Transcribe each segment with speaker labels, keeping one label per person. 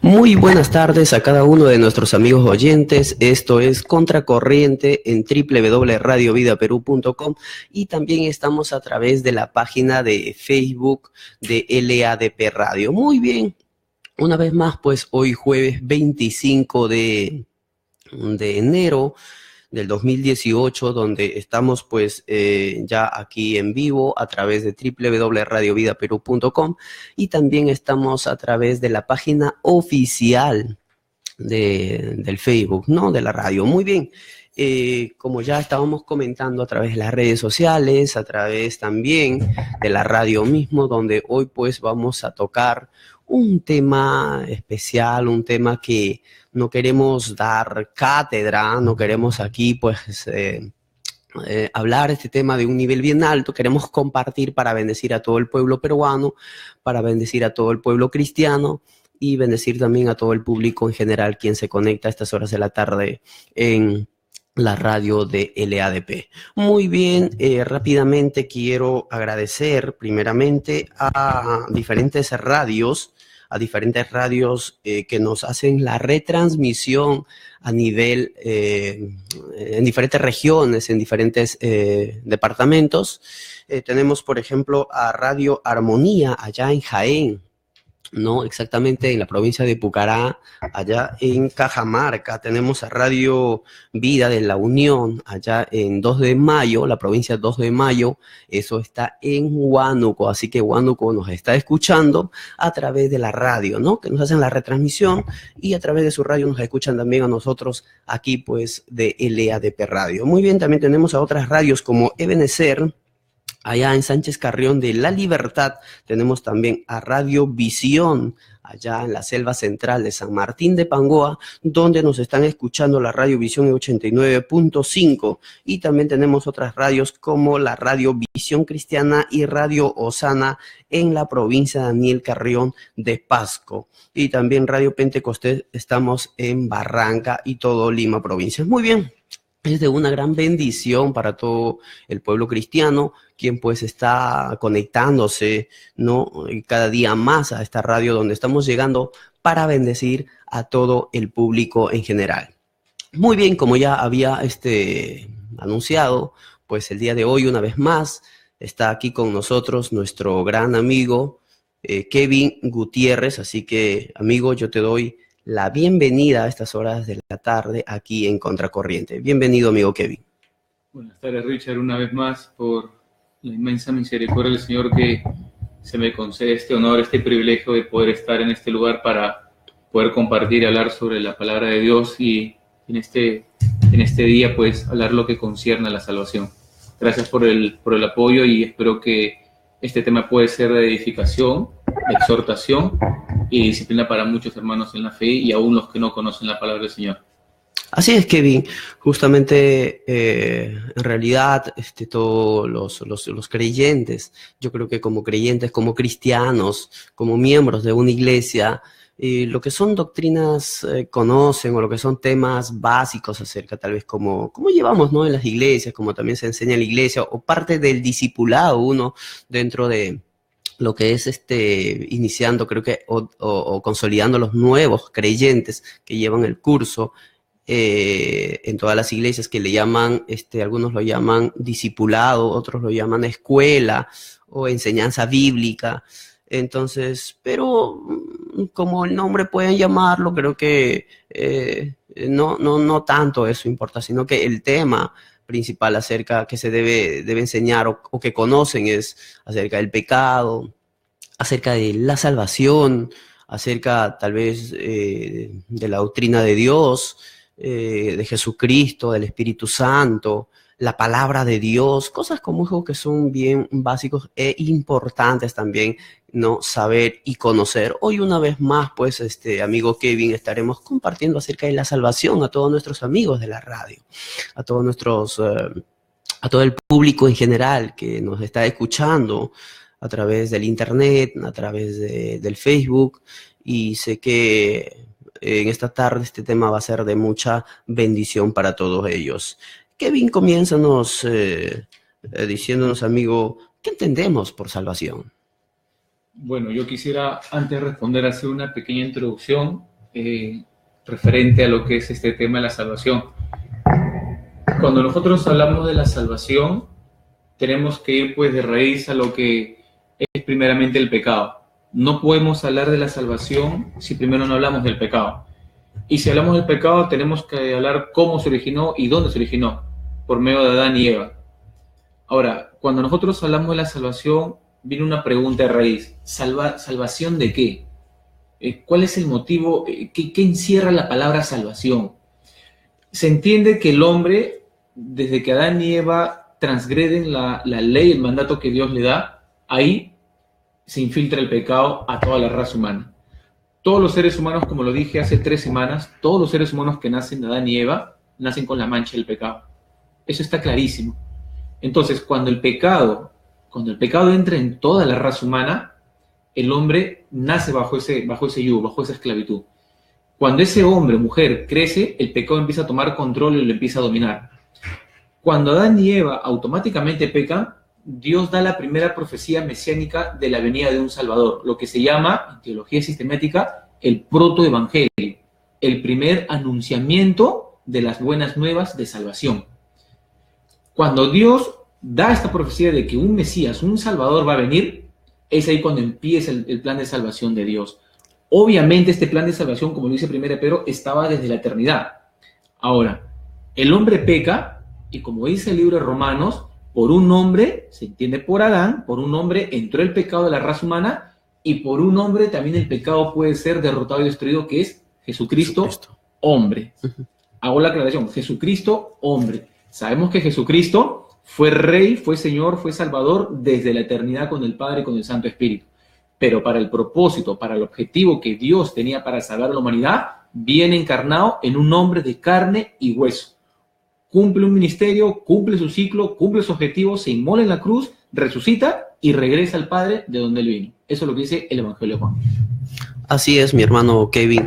Speaker 1: Muy buenas tardes a cada uno de nuestros amigos oyentes. Esto es Contracorriente en www.radiovidaperú.com y también estamos a través de la página de Facebook de LADP Radio. Muy bien, una vez más, pues hoy jueves 25 de enero del 2018, donde estamos pues ya aquí en vivo a través de www.radiovidaperú.com y también estamos a través de la página oficial del Facebook, ¿no? De la radio. Muy bien. Como ya estábamos comentando a través de las redes sociales, a través también de la radio mismo, donde hoy pues vamos a tocar un tema especial, un tema que no queremos dar cátedra, no queremos aquí pues hablar este tema de un nivel bien alto, queremos compartir para bendecir a todo el pueblo peruano, para bendecir a todo el pueblo cristiano y bendecir también a todo el público en general quien se conecta a estas horas de la tarde en la radio de LADP. Muy bien, rápidamente quiero agradecer primeramente a diferentes radios que nos hacen la retransmisión a nivel, en diferentes regiones, en diferentes departamentos. Tenemos, por ejemplo, a Radio Armonía, allá en Jaén, ¿no? Exactamente en la provincia de Pucará, allá en Cajamarca. Tenemos a Radio Vida de la Unión, allá en 2 de Mayo, la provincia 2 de Mayo, eso está en Huánuco, así que Huánuco nos está escuchando a través de la radio, ¿no? Que nos hacen la retransmisión y a través de su radio nos escuchan también a nosotros aquí, pues, de LADP Radio. Muy bien, también tenemos a otras radios como Ebenecer, allá en Sánchez Carrión de La Libertad. Tenemos también a Radio Visión, allá en la selva central de San Martín de Pangoa, donde nos están escuchando la Radio Visión 89.5. Y también tenemos otras radios como la Radio Visión Cristiana y Radio Osana en la provincia de Daniel Carrión de Pasco. Y también Radio Pentecostés, estamos en Barranca y todo Lima, provincias. Muy bien. Es de una gran bendición para todo el pueblo cristiano, quien pues está conectándose, ¿no? Cada día más a esta radio donde estamos llegando para bendecir a todo el público en general. Muy bien, como ya había anunciado, pues el día de hoy una vez más está aquí con nosotros nuestro gran amigo Kevin Gutiérrez, así que amigo, yo te doy la bienvenida a estas horas de la tarde aquí en Contracorriente. Bienvenido, amigo Kevin.
Speaker 2: Buenas tardes, Richard, una vez más por la inmensa misericordia del Señor que se me concede este honor, este privilegio de poder estar en este lugar para poder compartir y hablar sobre la palabra de Dios y en este día pues hablar lo que concierne a la salvación. Gracias por el apoyo y espero que este tema puede ser de edificación, de exhortación y disciplina para muchos hermanos en la fe y aún los que no conocen la palabra del Señor.
Speaker 1: Así es, Kevin. Justamente, en realidad, todos los creyentes, yo creo que como creyentes, como cristianos, como miembros de una iglesia, lo que son doctrinas conocen o lo que son temas básicos acerca tal vez como llevamos, ¿no? En las iglesias, como también se enseña en la iglesia, o parte del discipulado uno dentro de lo que es iniciando, creo que, o consolidando los nuevos creyentes que llevan el curso en todas las iglesias que le llaman, algunos lo llaman discipulado, otros lo llaman escuela o enseñanza bíblica. Entonces, pero como el nombre pueden llamarlo, creo que no tanto eso importa, sino que el tema principal acerca que se debe enseñar o que conocen es acerca del pecado, acerca de la salvación, acerca tal vez de la doctrina de Dios, de Jesucristo, del Espíritu Santo, la palabra de Dios, cosas como eso que son bien básicos e importantes también, ¿no? Saber y conocer. Hoy una vez más, pues, amigo Kevin, estaremos compartiendo acerca de la salvación a todos nuestros amigos de la radio, a todos a todo el público en general que nos está escuchando a través del internet, a través del Facebook, y sé que en esta tarde este tema va a ser de mucha bendición para todos ellos. Kevin, comiénzanos diciéndonos, amigo, ¿qué entendemos por salvación?
Speaker 2: Bueno, yo quisiera antes de responder hacer una pequeña introducción referente a lo que es este tema de la salvación. Cuando nosotros hablamos de la salvación, tenemos que ir pues de raíz a lo que es primeramente el pecado. No podemos hablar de la salvación si primero no hablamos del pecado. Y si hablamos del pecado, tenemos que hablar cómo se originó y dónde se originó, por medio de Adán y Eva. Ahora, cuando nosotros hablamos de la salvación, viene una pregunta de raíz. ¿Salvación de qué? ¿Cuál es el motivo? ¿Qué encierra la palabra salvación? Se entiende que el hombre, desde que Adán y Eva transgreden la ley, el mandato que Dios le da, ahí se infiltra el pecado a toda la raza humana. Todos los seres humanos, como lo dije hace 3 semanas, todos los seres humanos que nacen de Adán y Eva, nacen con la mancha del pecado. Eso está clarísimo. Entonces, cuando el pecado entra en toda la raza humana, el hombre nace bajo ese yugo, bajo esa esclavitud. Cuando ese hombre o mujer crece, el pecado empieza a tomar control y lo empieza a dominar. Cuando Adán y Eva automáticamente pecan, Dios da la primera profecía mesiánica de la venida de un Salvador, lo que se llama, en teología sistemática, el protoevangelio, el primer anunciamiento de las buenas nuevas de salvación. Cuando Dios da esta profecía de que un Mesías, un Salvador va a venir, es ahí cuando empieza el plan de salvación de Dios. Obviamente este plan de salvación, como lo dice 1 Pedro, estaba desde la eternidad. Ahora, el hombre peca, y como dice el libro de Romanos, por un hombre, se entiende por Adán, por un hombre entró el pecado de la raza humana, y por un hombre también el pecado puede ser derrotado y destruido, que es Jesucristo. Hombre. Hago la aclaración, Jesucristo, hombre. Sabemos que Jesucristo fue Rey, fue Señor, fue Salvador desde la eternidad con el Padre y con el Santo Espíritu. Pero para el propósito, para el objetivo que Dios tenía para salvar a la humanidad, viene encarnado en un hombre de carne y hueso. Cumple un ministerio, cumple su ciclo, cumple su objetivo, se inmola en la cruz, resucita y regresa al Padre de donde él vino. Eso es lo que dice el Evangelio de Juan. Así es, mi hermano Kevin.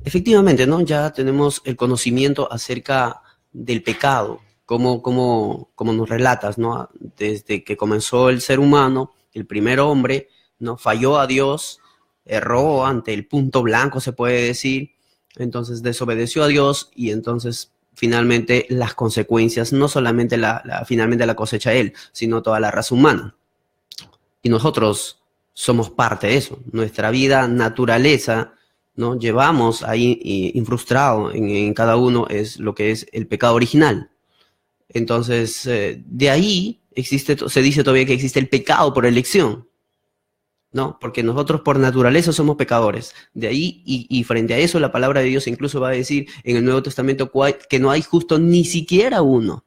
Speaker 1: Efectivamente, ¿no? Ya tenemos el conocimiento acerca del pecado, como nos relatas, ¿no? Desde que comenzó el ser humano, el primer hombre, ¿no? Falló a Dios, erró ante el punto blanco, se puede decir, entonces desobedeció a Dios y entonces finalmente las consecuencias, no solamente finalmente la cosecha él, sino toda la raza humana. Y nosotros somos parte de eso. Nuestra vida, naturaleza, ¿no? Llevamos ahí infrustrado en cada uno es lo que es el pecado original. Entonces, de ahí se dice todavía que existe el pecado por elección, ¿no? Porque nosotros por naturaleza somos pecadores. De ahí, y frente a eso, la palabra de Dios incluso va a decir en el Nuevo Testamento que no hay justo ni siquiera uno.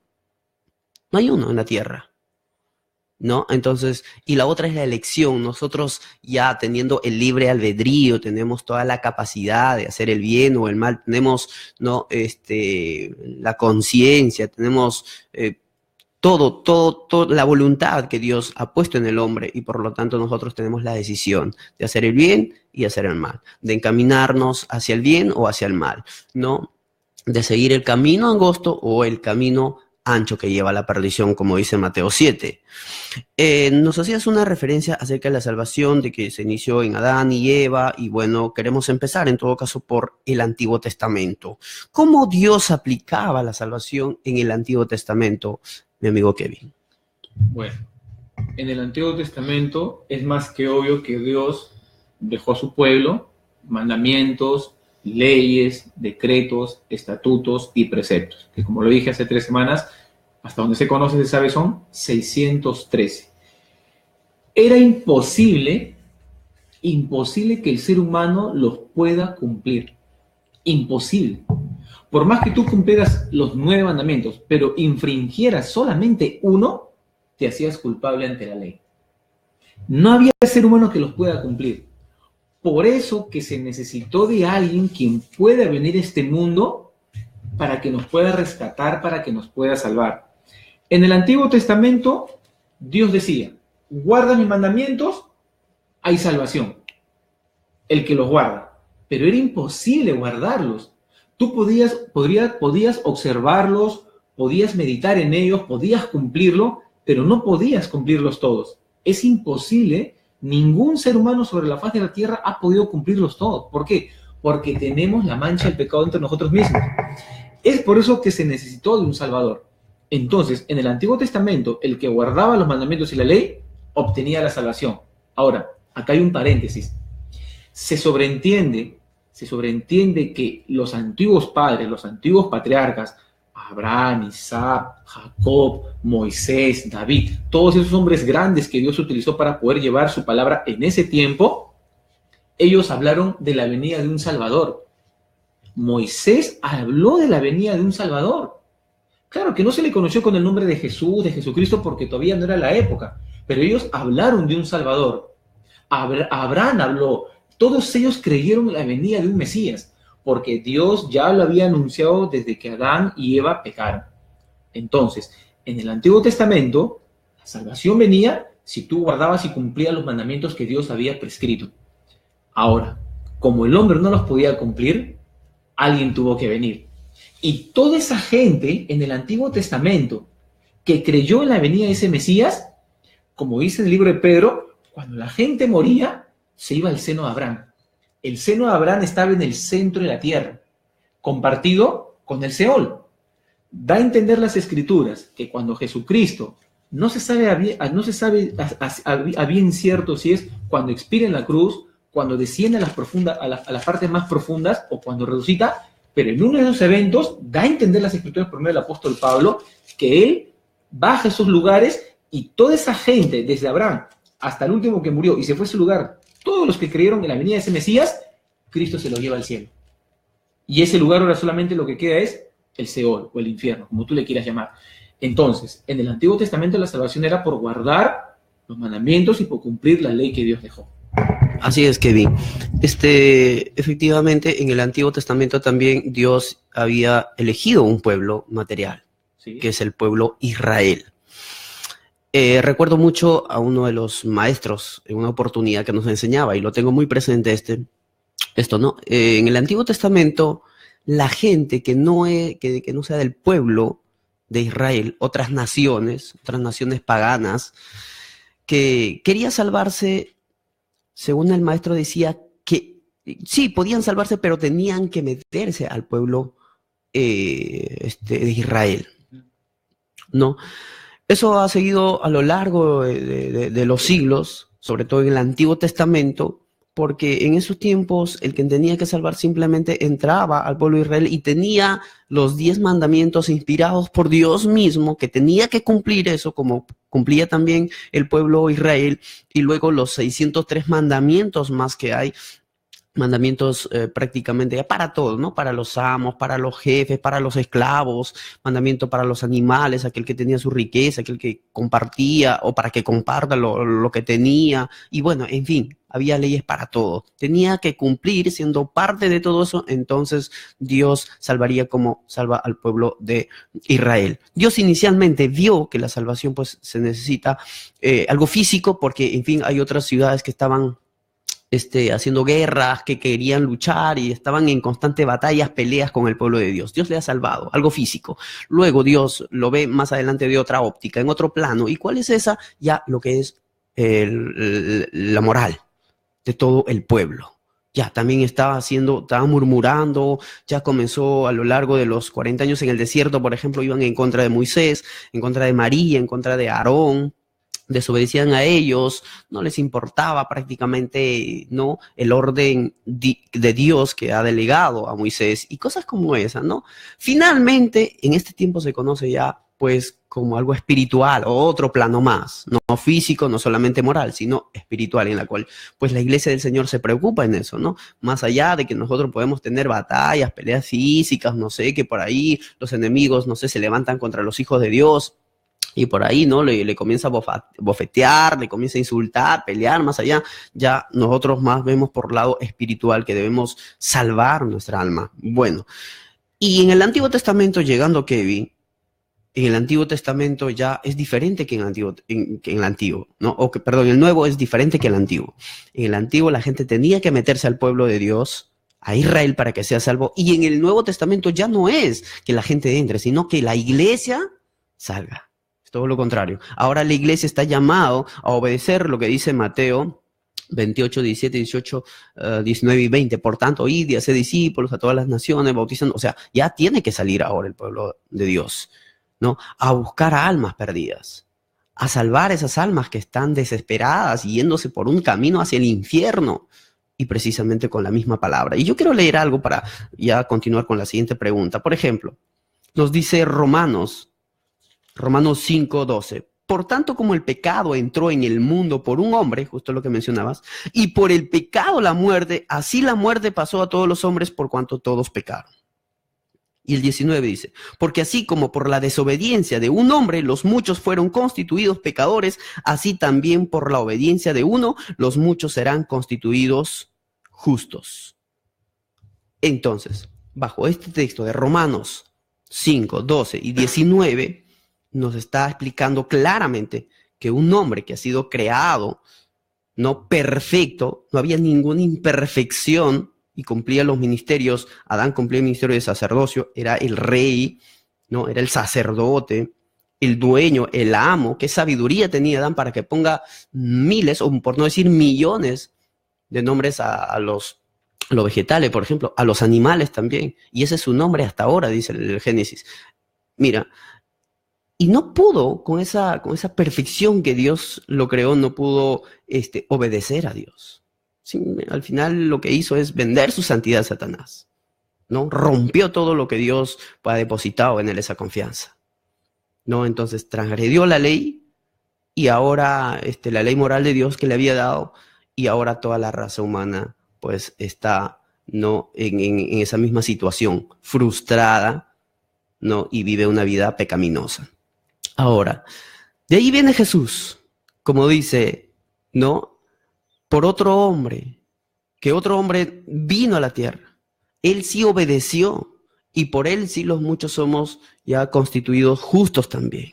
Speaker 1: No hay uno en la tierra, ¿no? Entonces, y la otra es la elección. Nosotros ya teniendo el libre albedrío, tenemos toda la capacidad de hacer el bien o el mal, tenemos, ¿no? La conciencia, tenemos todo, la voluntad que Dios ha puesto en el hombre y por lo tanto nosotros tenemos la decisión de hacer el bien y hacer el mal, de encaminarnos hacia el bien o hacia el mal, ¿no? De seguir el camino angosto o el camino ancho que lleva a la perdición, como dice Mateo 7. Nos hacías una referencia acerca de la salvación, de que se inició en Adán y Eva, y bueno, queremos empezar en todo caso por el Antiguo Testamento. ¿Cómo Dios aplicaba la salvación en el Antiguo Testamento, mi amigo Kevin?
Speaker 2: Bueno, en el Antiguo Testamento es más que obvio que Dios dejó a su pueblo mandamientos, leyes, decretos, estatutos y preceptos, que como lo dije hace 3 semanas, hasta donde se conoce, se sabe, son 613. Era imposible que el ser humano los pueda cumplir. Imposible. Por más que tú cumplieras los 9 mandamientos, pero infringieras solamente uno, te hacías culpable ante la ley. No había ser humano que los pueda cumplir. Por eso que se necesitó de alguien quien pueda venir a este mundo para que nos pueda rescatar, para que nos pueda salvar. En el Antiguo Testamento, Dios decía, guarda mis mandamientos, hay salvación. El que los guarda. Pero era imposible guardarlos. Tú podías observarlos, podías meditar en ellos, podías cumplirlo, pero no podías cumplirlos todos. Es imposible Ningún ser humano sobre la faz de la tierra ha podido cumplirlos todos. ¿Por qué? Porque tenemos la mancha del pecado entre nosotros mismos. Es por eso que se necesitó de un Salvador. Entonces, en el Antiguo Testamento, el que guardaba los mandamientos y la ley, obtenía la salvación. Ahora, acá hay un paréntesis. Se sobreentiende que los antiguos padres, los antiguos patriarcas, Abraham, Isaac, Jacob, Moisés, David, todos esos hombres grandes que Dios utilizó para poder llevar su palabra en ese tiempo, ellos hablaron de la venida de un Salvador. Moisés habló de la venida de un Salvador. Claro que no se le conoció con el nombre de Jesús, de Jesucristo, porque todavía no era la época, pero ellos hablaron de un Salvador. Abraham habló. Todos ellos creyeron en la venida de un Mesías, porque Dios ya lo había anunciado desde que Adán y Eva pecaron. Entonces, en el Antiguo Testamento, la salvación venía si tú guardabas y cumplías los mandamientos que Dios había prescrito. Ahora, como el hombre no los podía cumplir, alguien tuvo que venir. Y toda esa gente en el Antiguo Testamento que creyó en la venida de ese Mesías, como dice el libro de Pedro, cuando la gente moría, se iba al seno de Abraham. El seno de Abraham estaba en el centro de la tierra, compartido con el Seol. Da a entender las Escrituras que cuando Jesucristo, no se sabe a bien cierto si es cuando expira en la cruz, cuando desciende a las partes más profundas o cuando resucita, pero en uno de esos eventos da a entender las Escrituras por medio del apóstol Pablo que él baja a esos lugares y toda esa gente, desde Abraham hasta el último que murió y se fue a ese lugar, todos los que creyeron en la venida de ese Mesías, Cristo se los lleva al cielo. Y ese lugar ahora solamente lo que queda es el Seol o el infierno, como tú le quieras llamar. Entonces, en el Antiguo Testamento la salvación era por guardar los mandamientos y por cumplir la ley que Dios dejó.
Speaker 1: Así es, Kevin. Efectivamente, en el Antiguo Testamento también Dios había elegido un pueblo material, ¿sí? Que es el pueblo Israel. Recuerdo mucho a uno de los maestros en una oportunidad que nos enseñaba, y lo tengo muy presente esto, ¿no? En el Antiguo Testamento, la gente que no sea del pueblo de Israel, otras naciones paganas, que quería salvarse, según el maestro decía que sí, podían salvarse, pero tenían que meterse al pueblo de Israel, ¿no? Eso ha seguido a lo largo de los siglos, sobre todo en el Antiguo Testamento, porque en esos tiempos el que tenía que salvar simplemente entraba al pueblo de Israel y tenía los 10 mandamientos inspirados por Dios mismo, que tenía que cumplir eso, como cumplía también el pueblo de Israel, y luego los 603 mandamientos más que hay, mandamientos prácticamente para todos, ¿no? Para los amos, para los jefes, para los esclavos, mandamiento para los animales, aquel que tenía su riqueza, aquel que compartía o para que comparta lo que tenía. Y bueno, en fin, había leyes para todo. Tenía que cumplir siendo parte de todo eso, entonces Dios salvaría como salva al pueblo de Israel. Dios inicialmente vio que la salvación pues se necesita algo físico porque, en fin, hay otras ciudades que estaban haciendo guerras, que querían luchar y estaban en constantes batallas, peleas con el pueblo de Dios. Dios le ha salvado, algo físico. Luego Dios lo ve más adelante de otra óptica, en otro plano. ¿Y cuál es esa? Ya lo que es la moral de todo el pueblo. Ya también estaba murmurando, ya comenzó a lo largo de los 40 años en el desierto, por ejemplo, iban en contra de Moisés, en contra de María, en contra de Aarón, desobedecían a ellos, no les importaba prácticamente, ¿no?, el orden de Dios que ha delegado a Moisés y cosas como esa, ¿no? Finalmente, en este tiempo se conoce ya, pues, como algo espiritual o otro plano más, no físico, no solamente moral, sino espiritual, en la cual, pues, la iglesia del Señor se preocupa en eso, ¿no? Más allá de que nosotros podemos tener batallas, peleas físicas, no sé, que por ahí los enemigos, no sé, se levantan contra los hijos de Dios, y por ahí, ¿no? Le comienza a bofetear, le comienza a insultar, pelear, más allá. Ya nosotros más vemos por lado espiritual que debemos salvar nuestra alma. Bueno, y en el Antiguo Testamento, llegando Kevin, en el Antiguo Testamento ya es diferente que en el Antiguo, ¿no? Perdón, el Nuevo es diferente que el Antiguo. En el Antiguo la gente tenía que meterse al pueblo de Dios, a Israel, para que sea salvo. Y en el Nuevo Testamento ya no es que la gente entre, sino que la iglesia salga. Todo lo contrario. Ahora la iglesia está llamado a obedecer lo que dice Mateo 28, 17, 18, 19 y 20. Por tanto, id y haced discípulos a todas las naciones, bautizando. O sea, ya tiene que salir ahora el pueblo de Dios, ¿no? A buscar almas perdidas, a salvar esas almas que están desesperadas y yéndose por un camino hacia el infierno, y precisamente con la misma palabra. Y yo quiero leer algo para ya continuar con la siguiente pregunta. Por ejemplo, nos dice Romanos 5:12. Por tanto, como el pecado entró en el mundo por un hombre, justo lo que mencionabas, y por el pecado la muerte, así la muerte pasó a todos los hombres por cuanto todos pecaron. Y el 19 dice, porque así como por la desobediencia de un hombre los muchos fueron constituidos pecadores, así también por la obediencia de uno los muchos serán constituidos justos. Entonces, bajo este texto de Romanos 5, 12 y 19, nos está explicando claramente que un hombre que ha sido creado, no perfecto, no había ninguna imperfección, y cumplía los ministerios. Adán cumplía el ministerio de sacerdocio, era el rey, ¿no? Era el sacerdote, el dueño, el amo. ¿Qué sabiduría tenía Adán para que ponga miles, o por no decir millones, de nombres a los vegetales, por ejemplo, a los animales también? Y ese es su nombre hasta ahora, dice el Génesis. Mira, y no pudo, con esa perfección que Dios lo creó, no pudo obedecer a Dios. Sí, al final lo que hizo es vender su santidad a Satanás, ¿no? Rompió todo lo que Dios ha depositado en él, esa confianza, ¿no? Entonces transgredió la ley, y ahora la ley moral de Dios que le había dado, y ahora toda la raza humana pues está, ¿no? en esa misma situación, frustrada, ¿no? Y vive una vida pecaminosa. Ahora, de ahí viene Jesús, como dice, ¿no? Por otro hombre, que otro hombre vino a la tierra. Él sí obedeció, y por él sí los muchos somos ya constituidos justos también.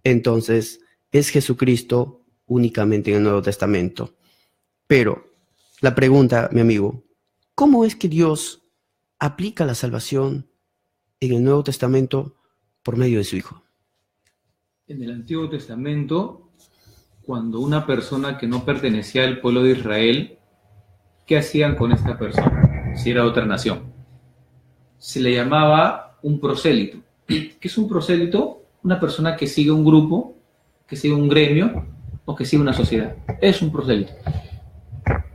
Speaker 1: Entonces, es Jesucristo únicamente en el Nuevo Testamento. Pero la pregunta, mi amigo, ¿cómo es que Dios aplica la salvación en el Nuevo Testamento por medio de su Hijo?
Speaker 2: En el Antiguo Testamento, cuando una persona que no pertenecía al pueblo de Israel, ¿qué hacían con esta persona? Si era otra nación. Se le llamaba un prosélito. ¿Qué es un prosélito? Una persona que sigue un grupo, que sigue un gremio o que sigue una sociedad. Es un prosélito.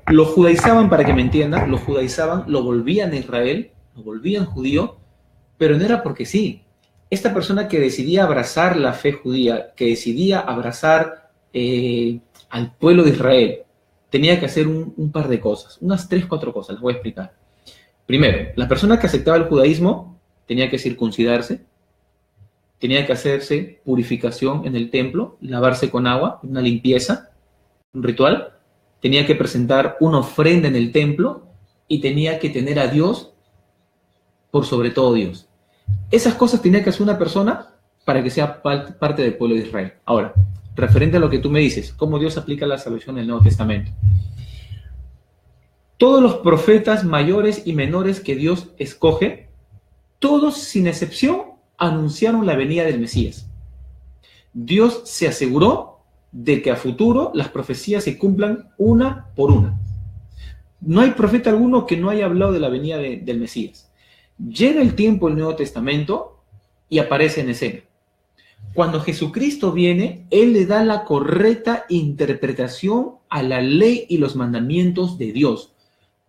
Speaker 2: Lo judaizaban, para que me entiendan, lo judaizaban, lo volvían a Israel, lo volvían judío, pero no era porque sí. Esta persona que decidía abrazar la fe judía, que decidía abrazar al pueblo de Israel, tenía que hacer un par de cosas, unas 3, 4 cosas, las voy a explicar. Primero, la persona que aceptaba el judaísmo tenía que circuncidarse, tenía que hacerse purificación en el templo, lavarse con agua, una limpieza, un ritual, tenía que presentar una ofrenda en el templo y tenía que tener a Dios por sobre todo Dios. Esas cosas tenía que hacer una persona para que sea parte del pueblo de Israel. Ahora, referente a lo que tú me dices, cómo Dios aplica la salvación en el Nuevo Testamento. Todos los profetas mayores y menores que Dios escoge, todos sin excepción anunciaron la venida del Mesías. Dios se aseguró de que a futuro las profecías se cumplan una por una. No hay profeta alguno que no haya hablado de la venida del Mesías. Llega el tiempo del Nuevo Testamento y aparece en escena. Cuando Jesucristo viene, Él le da la correcta interpretación a la ley y los mandamientos de Dios.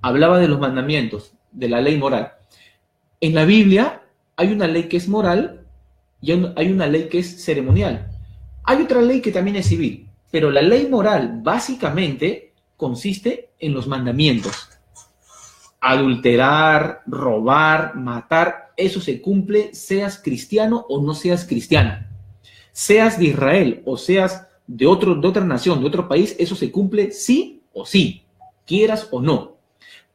Speaker 2: Hablaba de los mandamientos, de la ley moral. En la Biblia hay una ley que es moral y hay una ley que es ceremonial. Hay otra ley que también es civil, pero la ley moral básicamente consiste en los mandamientos. Adulterar, robar, matar, eso se cumple seas cristiano o no seas cristiano. Seas de Israel o seas de otra nación, de otro país, eso se cumple sí o sí, quieras o no.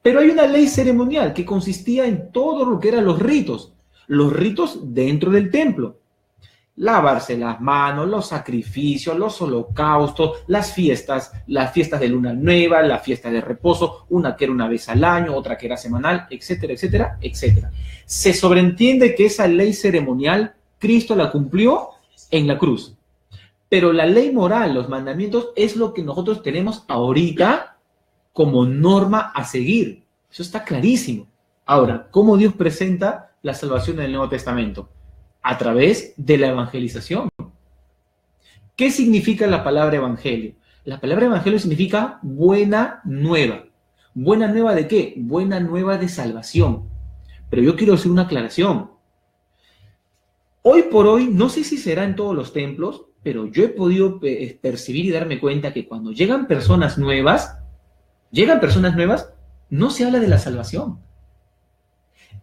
Speaker 2: Pero hay una ley ceremonial que consistía en todo lo que eran los ritos dentro del templo. Lavarse las manos, los sacrificios, los holocaustos, las fiestas de luna nueva, la fiesta de reposo, una que era una vez al año, otra que era semanal, etcétera, etcétera, etcétera. Se sobreentiende que esa ley ceremonial Cristo la cumplió en la cruz. Pero la ley moral, los mandamientos, es lo que nosotros tenemos ahorita
Speaker 3: como norma a seguir. Eso está clarísimo. Ahora, ¿cómo Dios presenta la salvación en el Nuevo Testamento? A través de la evangelización. ¿Qué significa la palabra evangelio? La palabra evangelio significa buena nueva. ¿Buena nueva de qué? Buena nueva de salvación. Pero yo quiero hacer una aclaración. Hoy por hoy, no sé si será en todos los templos, pero yo he podido percibir y darme cuenta que cuando llegan personas nuevas, no se habla de la salvación.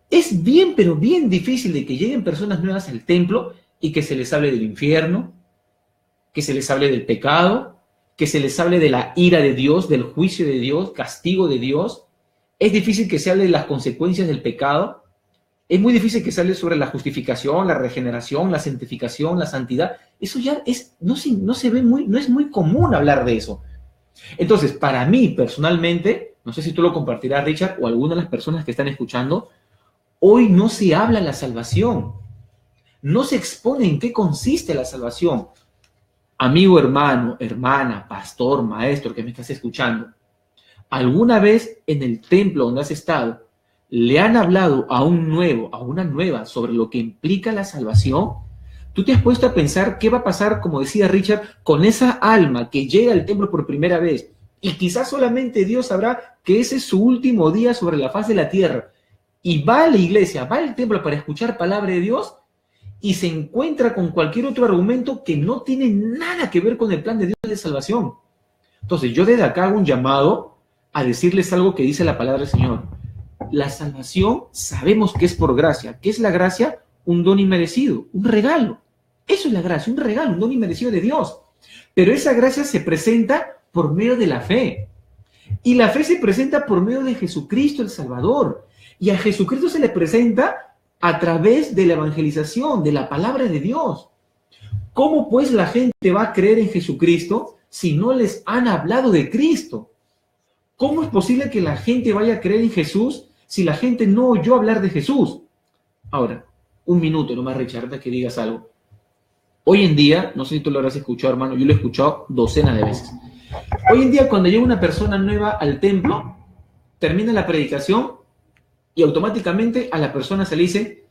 Speaker 3: Es bien, pero bien difícil de que lleguen personas nuevas al templo y que se les hable del infierno, que se les hable del pecado, que se les hable de la ira de Dios, del juicio de Dios, castigo de Dios. Es difícil que se hable de las consecuencias del pecado. Es muy difícil que se hable sobre la justificación, la regeneración, la santificación, la santidad. Eso ya no es muy común hablar de eso. Entonces, para mí, personalmente, no sé si tú lo compartirás, Richard, o alguna de las personas que están escuchando, hoy no se habla de la salvación. No se expone en qué consiste la salvación. Amigo, hermano, hermana, pastor, maestro que me estás escuchando, ¿alguna vez en el templo donde has estado le han hablado a un nuevo, a una nueva, sobre lo que implica la salvación? ¿Tú te has puesto a pensar qué va a pasar, como decía Richard, con esa alma que llega al templo por primera vez? Y quizás solamente Dios sabrá que ese es su último día sobre la faz de la tierra. Y va a la iglesia, va al templo para escuchar palabra de Dios y se encuentra con cualquier otro argumento que no tiene nada que ver con el plan de Dios de salvación. Entonces, yo desde acá hago un llamado a decirles algo que dice la palabra del Señor. La salvación sabemos que es por gracia. ¿Qué es la gracia? Un don inmerecido, un regalo. Eso es la gracia, un regalo, un don inmerecido de Dios. Pero esa gracia se presenta por medio de la fe. Y la fe se presenta por medio de Jesucristo el Salvador. Y a Jesucristo se le presenta a través de la evangelización, de la palabra de Dios. ¿Cómo pues la gente va a creer en Jesucristo si no les han hablado de Cristo? ¿Cómo es posible que la gente vaya a creer en Jesús si la gente no oyó hablar de Jesús? Ahora, un minuto nomás, Richard, antes que digas algo. Hoy en día, no sé si tú lo habrás escuchado, hermano, yo lo he escuchado docenas de veces. Hoy en día, cuando llega una persona nueva al templo, termina la predicación y automáticamente a la persona se le dice,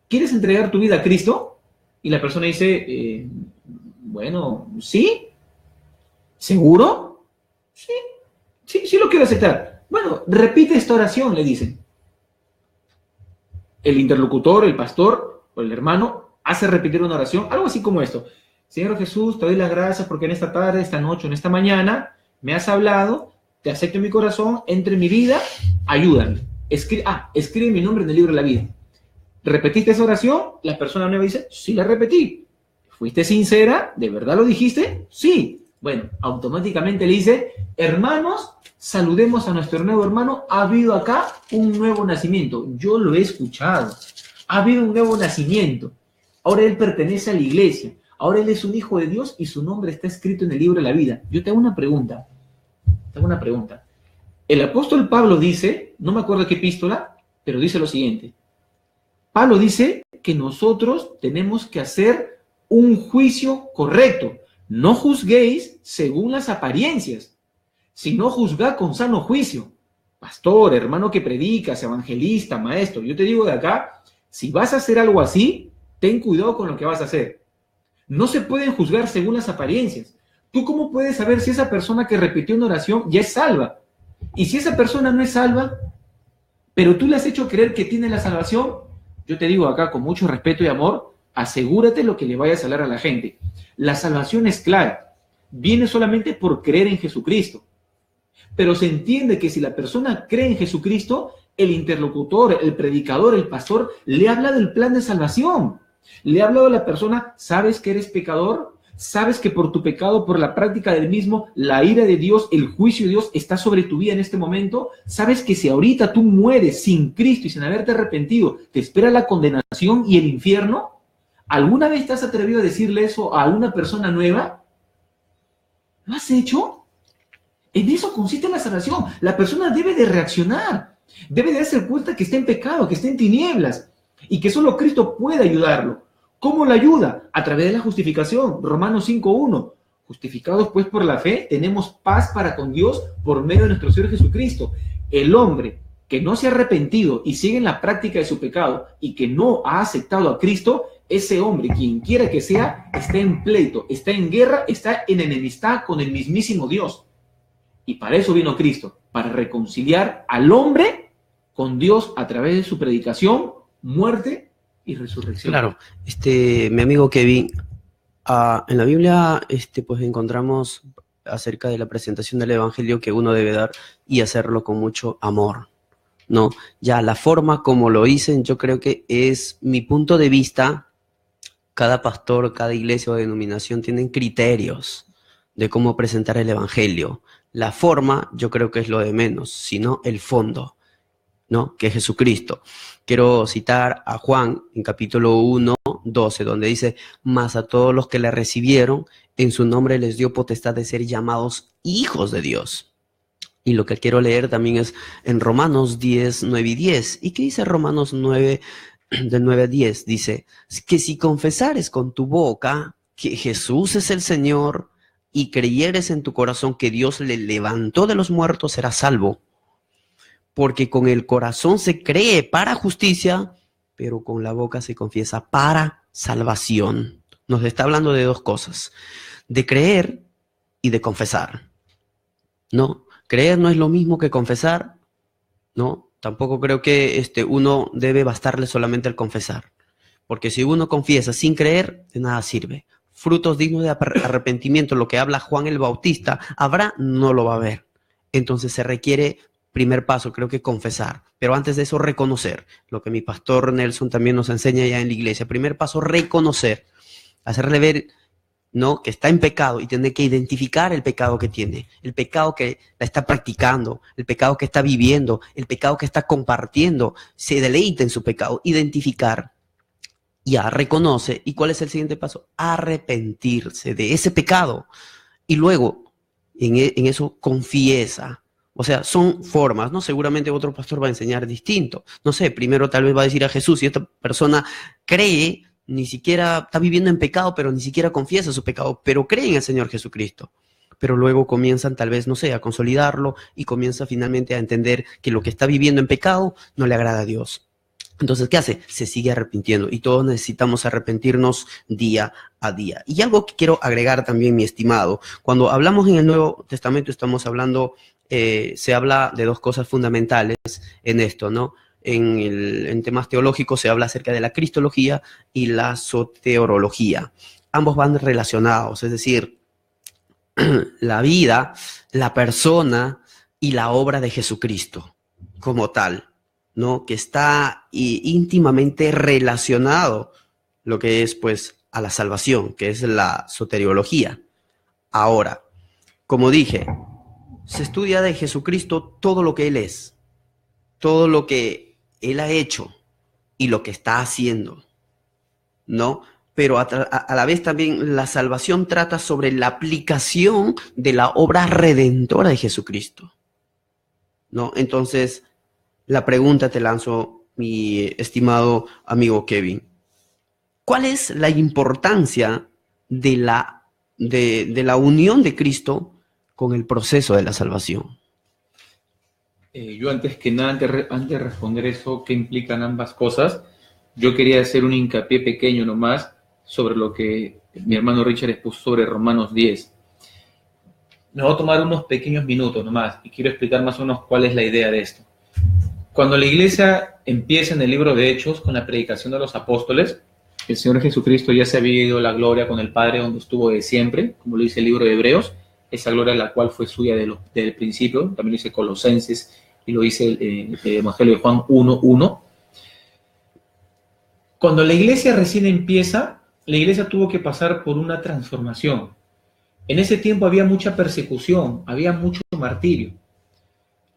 Speaker 3: ¿quieres entregar tu vida a Cristo? Y la persona dice, bueno, ¿sí? ¿Seguro? Sí lo quiero aceptar. Bueno, repite esta oración, le dicen. El interlocutor, el pastor o el hermano hace repetir una oración, algo así como esto. Señor Jesús, te doy las gracias porque en esta tarde, esta noche, en esta mañana, me has hablado, te acepto en mi corazón, entre en mi vida, ayúdame. Escribe mi nombre en el libro de la vida. ¿Repetiste esa oración? La persona nueva dice, sí, la repetí. ¿Fuiste sincera? ¿De verdad lo dijiste? Sí. Bueno, automáticamente le dice, hermanos, saludemos a nuestro nuevo hermano. Ha habido acá un nuevo nacimiento. Yo lo he escuchado. Ha habido un nuevo nacimiento. Ahora él pertenece a la iglesia. Ahora él es un hijo de Dios y su nombre está escrito en el libro de la vida. Yo te hago una pregunta. El apóstol Pablo dice, no me acuerdo qué epístola, pero dice lo siguiente. Pablo dice que nosotros tenemos que hacer un juicio correcto. No juzguéis según las apariencias, sino juzgad con sano juicio. Pastor, hermano que predicas, evangelista, maestro, yo te digo de acá, si vas a hacer algo así, ten cuidado con lo que vas a hacer. No se pueden juzgar según las apariencias. ¿Tú cómo puedes saber si esa persona que repitió una oración ya es salva? Y si esa persona no es salva, pero tú le has hecho creer que tiene la salvación, yo te digo acá con mucho respeto y amor, asegúrate lo que le vayas a hablar a la gente. La salvación es clara, viene solamente por creer en Jesucristo. Pero se entiende que si la persona cree en Jesucristo, el interlocutor, el predicador, el pastor, le habla del plan de salvación. Le ha hablado a la persona, ¿sabes que eres pecador? ¿Sabes que por tu pecado, por la práctica del mismo, la ira de Dios, el juicio de Dios está sobre tu vida en este momento? ¿Sabes que si ahorita tú mueres sin Cristo y sin haberte arrepentido, te espera la condenación y el infierno? ¿Alguna vez te has atrevido a decirle eso a una persona nueva? ¿Lo has hecho? En eso consiste la salvación. La persona debe de reaccionar. Debe de darse cuenta que está en pecado, que está en tinieblas y que solo Cristo puede ayudarlo. ¿Cómo lo ayuda? A través de la justificación. Romanos 5:1. Justificados pues por la fe, tenemos paz para con Dios por medio de nuestro Señor Jesucristo. El hombre que no se ha arrepentido y sigue en la práctica de su pecado y que no ha aceptado a Cristo, ese hombre, quien quiera que sea, está en pleito, está en guerra, está en enemistad con el mismísimo Dios. Y para eso vino Cristo, para reconciliar al hombre con Dios a través de su predicación, muerte y resurrección.
Speaker 1: Claro, mi amigo Kevin, en la Biblia pues encontramos acerca de la presentación del Evangelio que uno debe dar y hacerlo con mucho amor, ¿no? Ya la forma como lo dicen, yo creo que es mi punto de vista. Cada pastor, cada iglesia o denominación tienen criterios de cómo presentar el Evangelio. La forma, yo creo que es lo de menos, sino el fondo, ¿no? Que es Jesucristo. Quiero citar a Juan en capítulo 1, 12, donde dice: mas a todos los que le recibieron, en su nombre les dio potestad de ser llamados hijos de Dios. Y lo que quiero leer también es en Romanos 10, 9 y 10. ¿Y qué dice Romanos 9, del 9 a 10? Dice que si confesares con tu boca que Jesús es el Señor y creyeres en tu corazón que Dios le levantó de los muertos, serás salvo. Porque con el corazón se cree para justicia, pero con la boca se confiesa para salvación. Nos está hablando de dos cosas: de creer y de confesar, ¿no? Creer no es lo mismo que confesar, ¿no? Tampoco creo que uno debe bastarle solamente el confesar. Porque si uno confiesa sin creer, de nada sirve. Frutos dignos de arrepentimiento, lo que habla Juan el Bautista, habrá, no lo va a haber. Entonces se requiere, primer paso, creo que confesar. Pero antes de eso, reconocer. Lo que mi pastor Nelson también nos enseña ya en la iglesia. Primer paso, reconocer. Hacerle ver, ¿no?, que está en pecado y tiene que identificar el pecado que tiene, el pecado que la está practicando, el pecado que está viviendo, el pecado que está compartiendo, se deleita en su pecado, identificar, ya reconoce. ¿Y cuál es el siguiente paso? Arrepentirse de ese pecado y luego en eso confiesa. O sea, son formas, ¿no? Seguramente otro pastor va a enseñar distinto. No sé, primero tal vez va a decir a Jesús, si esta persona cree, ni siquiera está viviendo en pecado, pero ni siquiera confiesa su pecado, pero cree en el Señor Jesucristo. Pero luego comienzan tal vez, no sé, a consolidarlo y comienza finalmente a entender que lo que está viviendo en pecado no le agrada a Dios. Entonces, ¿qué hace? Se sigue arrepintiendo y todos necesitamos arrepentirnos día a día. Y algo que quiero agregar también, mi estimado, cuando hablamos en el Nuevo Testamento estamos hablando, se habla de dos cosas fundamentales en esto, ¿no? En temas teológicos se habla acerca de la cristología y la soteriología. Ambos van relacionados, es decir, la vida, la persona y la obra de Jesucristo como tal, ¿no? Que está íntimamente relacionado lo que es, pues, a la salvación, que es la soteriología. Ahora, como dije, se estudia de Jesucristo todo lo que Él es, todo lo que Él ha hecho y lo que está haciendo, ¿no? Pero a la vez también la salvación trata sobre la aplicación de la obra redentora de Jesucristo, ¿no? Entonces, la pregunta te lanzo, mi estimado amigo Kevin. ¿Cuál es la importancia de la unión de Cristo con el proceso de la salvación?
Speaker 2: Yo antes que nada, antes de responder eso, ¿qué implican ambas cosas? Yo quería hacer un hincapié pequeño nomás sobre lo que mi hermano Richard expuso sobre Romanos 10. Me voy a tomar unos pequeños minutos nomás y quiero explicar más o menos cuál es la idea de esto. Cuando la iglesia empieza en el libro de Hechos con la predicación de los apóstoles, el Señor Jesucristo ya se había ido a la gloria con el Padre donde estuvo de siempre, como lo dice el libro de Hebreos, esa gloria la cual fue suya desde el principio, también lo dice Colosenses y lo dice el Evangelio de Juan 1:1. Cuando la iglesia recién empieza, la iglesia tuvo que pasar por una transformación. En ese tiempo había mucha persecución, había mucho martirio.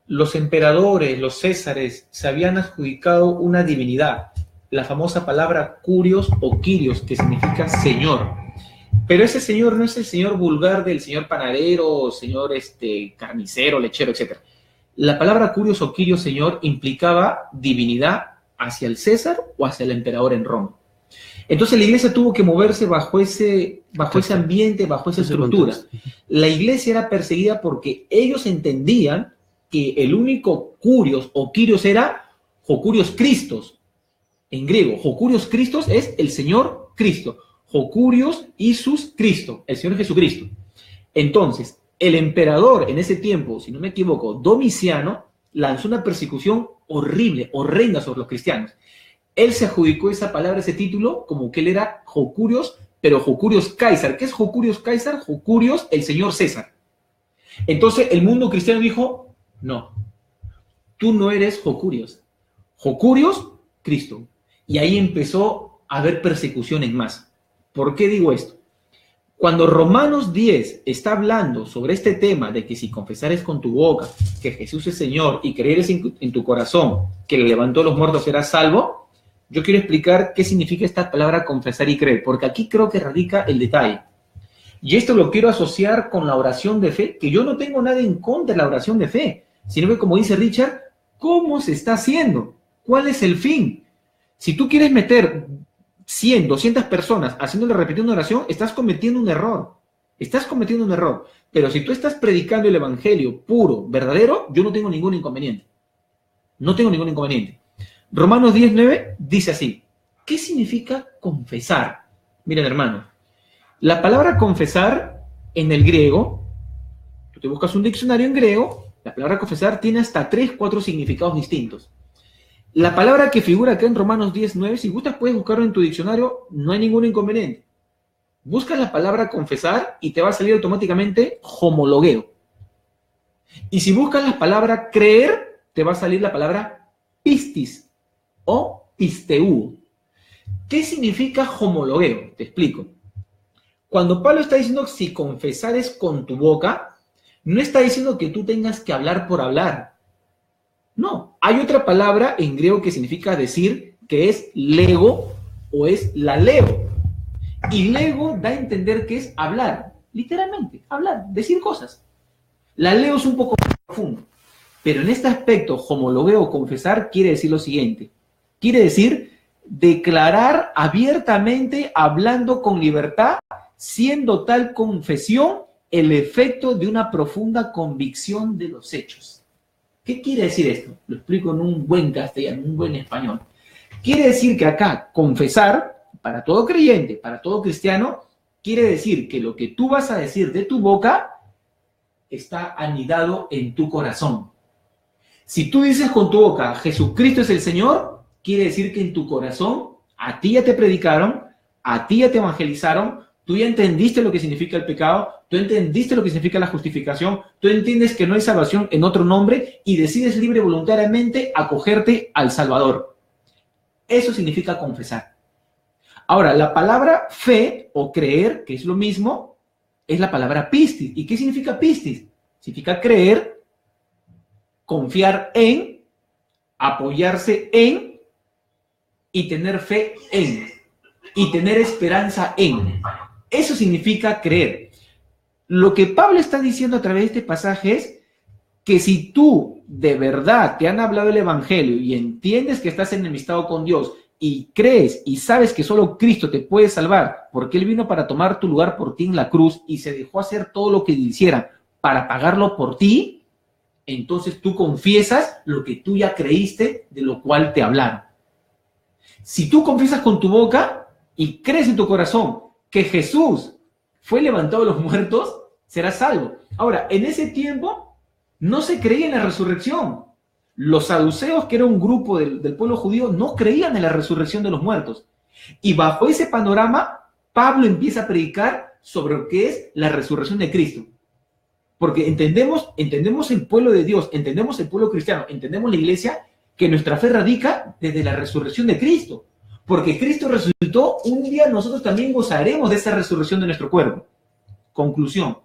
Speaker 2: Los emperadores, los césares, se habían adjudicado una divinidad, la famosa palabra curios o quirios, que significa señor. Pero ese señor no es el señor vulgar del señor panadero, señor carnicero, lechero, etc. La palabra curios o quirios, señor, implicaba divinidad hacia el César o hacia el emperador en Roma.
Speaker 3: Entonces la iglesia tuvo que moverse bajo ese ambiente, bajo esa estructura. La iglesia era perseguida porque ellos entendían que el único Curios o Kyrios era Jocurios Christos. En griego, Jocurios Christos es el Señor Cristo. Jocurios Isus Cristo, el Señor Jesucristo. Entonces, el emperador en ese tiempo, si no me equivoco, Domiciano, lanzó una persecución horrible, horrenda sobre los cristianos. Él se adjudicó esa palabra, ese título, como que él era Jocurios, pero Jocurios Caesar. ¿Qué es Jocurios Caesar? Jocurios, el señor César. Entonces el mundo cristiano dijo, no, tú no eres Jocurios. Jocurios, Cristo. Y ahí empezó a haber persecuciones más. ¿Por qué digo esto? Cuando Romanos 10 está hablando sobre este tema de que si confesares con tu boca que Jesús es Señor y creeres en tu corazón que le levantó los muertos serás salvo, yo quiero explicar qué significa esta palabra confesar y creer, porque aquí creo que radica el detalle. Y esto lo quiero asociar con la oración de fe, que yo no tengo nada en contra de la oración de fe, sino que, como dice Richard, ¿cómo se está haciendo? ¿Cuál es el fin? Si tú quieres meter 100, 200 personas haciéndole repetir una oración, estás cometiendo un error. Estás cometiendo un error. Pero si tú estás predicando el evangelio puro, verdadero, yo no tengo ningún inconveniente. No tengo ningún inconveniente. Romanos 10:9 dice así. ¿Qué significa confesar? Miren, hermanos, la palabra confesar en el griego, tú te buscas un diccionario en griego, la palabra confesar tiene hasta 3, 4 significados distintos. La palabra que figura acá en Romanos 10:9, si gustas puedes buscarlo en tu diccionario, no hay ningún inconveniente. Buscas la palabra confesar y te va a salir automáticamente homologueo. Y si buscas la palabra creer, te va a salir la palabra pistis o pisteu. ¿Qué significa homologueo? Te explico. Cuando Pablo está diciendo si confesares con tu boca, no está diciendo que tú tengas que hablar por hablar. No, hay otra palabra en griego que significa decir, que es lego o es laleo. Y lego da a entender que es hablar, literalmente, hablar, decir cosas. Laleo es un poco más profundo, pero en este aspecto, homologueo o confesar quiere decir lo siguiente. Quiere decir declarar abiertamente, hablando con libertad, siendo tal confesión el efecto de una profunda convicción de los hechos. ¿Qué quiere decir esto? Lo explico en un buen castellano, en un buen español. Quiere decir que acá confesar, para todo creyente, para todo cristiano, quiere decir que lo que tú vas a decir de tu boca está anidado en tu corazón. Si tú dices con tu boca, Jesucristo es el Señor, quiere decir que en tu corazón, a ti ya te predicaron, a ti ya te evangelizaron, tú ya entendiste lo que significa el pecado, tú entendiste lo que significa la justificación, tú entiendes que no hay salvación en otro nombre y decides libre y voluntariamente acogerte al Salvador. Eso significa confesar. Ahora, la palabra fe o creer, que es lo mismo, es la palabra pistis. ¿Y qué significa pistis? Significa creer, confiar en, apoyarse en y tener fe en, y tener esperanza en. Eso significa creer. Lo que Pablo está diciendo a través de este pasaje es que si tú de verdad te han hablado el evangelio y entiendes que estás enemistado con Dios y crees y sabes que solo Cristo te puede salvar porque Él vino para tomar tu lugar por ti en la cruz y se dejó hacer todo lo que hiciera para pagarlo por ti, entonces tú confiesas lo que tú ya creíste, de lo cual te hablaron. Si tú confiesas con tu boca y crees en tu corazón que Jesús fue levantado de los muertos, serás salvo. Ahora, en ese tiempo no se creía en la resurrección. Los saduceos, que era un grupo del pueblo judío, no creían en la resurrección de los muertos. Y bajo ese panorama, Pablo empieza a predicar sobre lo que es la resurrección de Cristo. Porque entendemos el pueblo de Dios, entendemos el pueblo cristiano, entendemos la iglesia, que nuestra fe radica desde la resurrección de Cristo. Porque Cristo resucitó, un día nosotros también gozaremos de esa resurrección de nuestro cuerpo. Conclusión,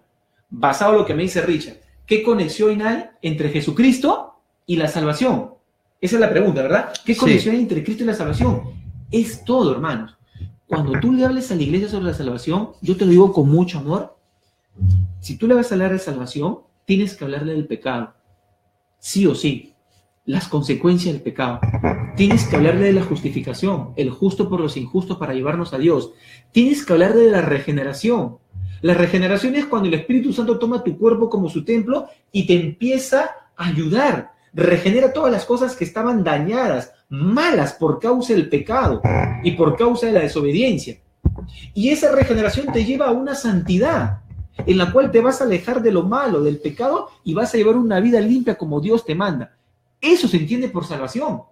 Speaker 3: basado en lo que me dice Richard, ¿qué conexión hay entre Jesucristo y la salvación? Esa es la pregunta, ¿verdad? ¿Qué conexión hay entre Cristo y la salvación? Es todo, hermanos. Cuando tú le hables a la iglesia sobre la salvación, yo te lo digo con mucho amor. Si tú le vas a hablar de salvación, tienes que hablarle del pecado. Sí o sí. las consecuencias del pecado. Tienes que hablarle de la justificación, el justo por los injustos para llevarnos a Dios. Tienes que hablarle de la regeneración. La regeneración es cuando el Espíritu Santo toma tu cuerpo como su templo y te empieza a ayudar. Regenera todas las cosas que estaban dañadas, malas por causa del pecado y por causa de la desobediencia. Y esa regeneración te lleva a una santidad en la cual te vas a alejar de lo malo, del pecado, y vas a llevar una vida limpia como Dios te manda. Eso se entiende por salvación.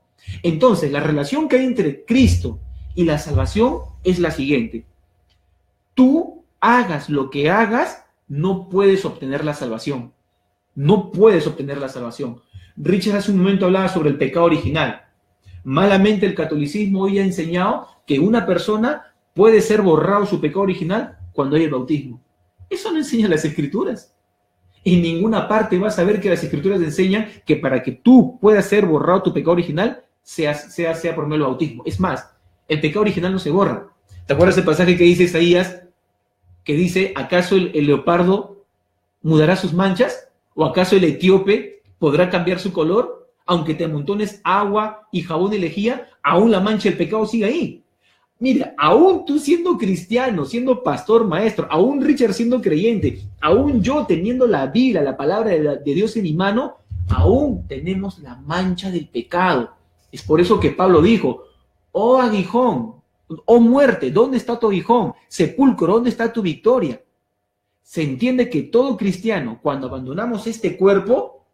Speaker 3: Entonces, la relación que hay entre Cristo y la salvación es la siguiente. Tú hagas lo que hagas, no puedes obtener la salvación. No puedes obtener la salvación. Richard hace un momento hablaba sobre el pecado original. Malamente el catolicismo hoy ha enseñado que una persona puede ser borrado su pecado original cuando hay el bautismo. Eso no enseña las Escrituras. En ninguna parte vas a ver que las Escrituras enseñan que para que tú puedas ser borrado tu pecado original, sea por medio del bautismo. Es más, el pecado original no se borra. ¿Te acuerdas el pasaje que dice Isaías? Que dice, ¿acaso el leopardo mudará sus manchas? ¿O acaso el etíope podrá cambiar su color? Aunque te amontones agua y jabón y lejía, aún la mancha del pecado sigue ahí. Mira, aún tú siendo cristiano, siendo pastor, maestro, aún Richard siendo creyente, aún yo teniendo la Biblia, la palabra de Dios en mi mano, aún tenemos la mancha del pecado. Es por eso que Pablo dijo, oh aguijón, oh muerte, ¿dónde está tu aguijón? Sepulcro, ¿dónde está tu victoria? Se entiende que todo cristiano, cuando abandonamos este cuerpo,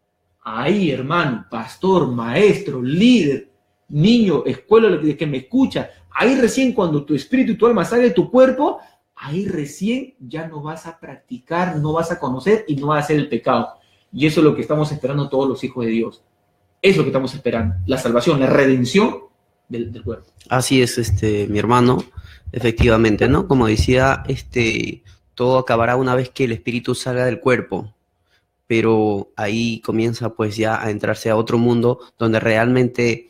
Speaker 3: ahí hermano, pastor, maestro, líder, niño, escuela, que me escucha, ahí recién cuando tu espíritu y tu alma sale de tu cuerpo, ahí recién ya no vas a practicar, no vas a conocer y no vas a hacer el pecado. Y eso es lo que estamos esperando todos los hijos de Dios. Eso es lo que estamos esperando, la salvación, la redención del cuerpo.
Speaker 1: Así es, mi hermano, efectivamente, ¿no? Como decía, todo acabará una vez que el espíritu salga del cuerpo, pero ahí comienza pues ya a entrarse a otro mundo donde realmente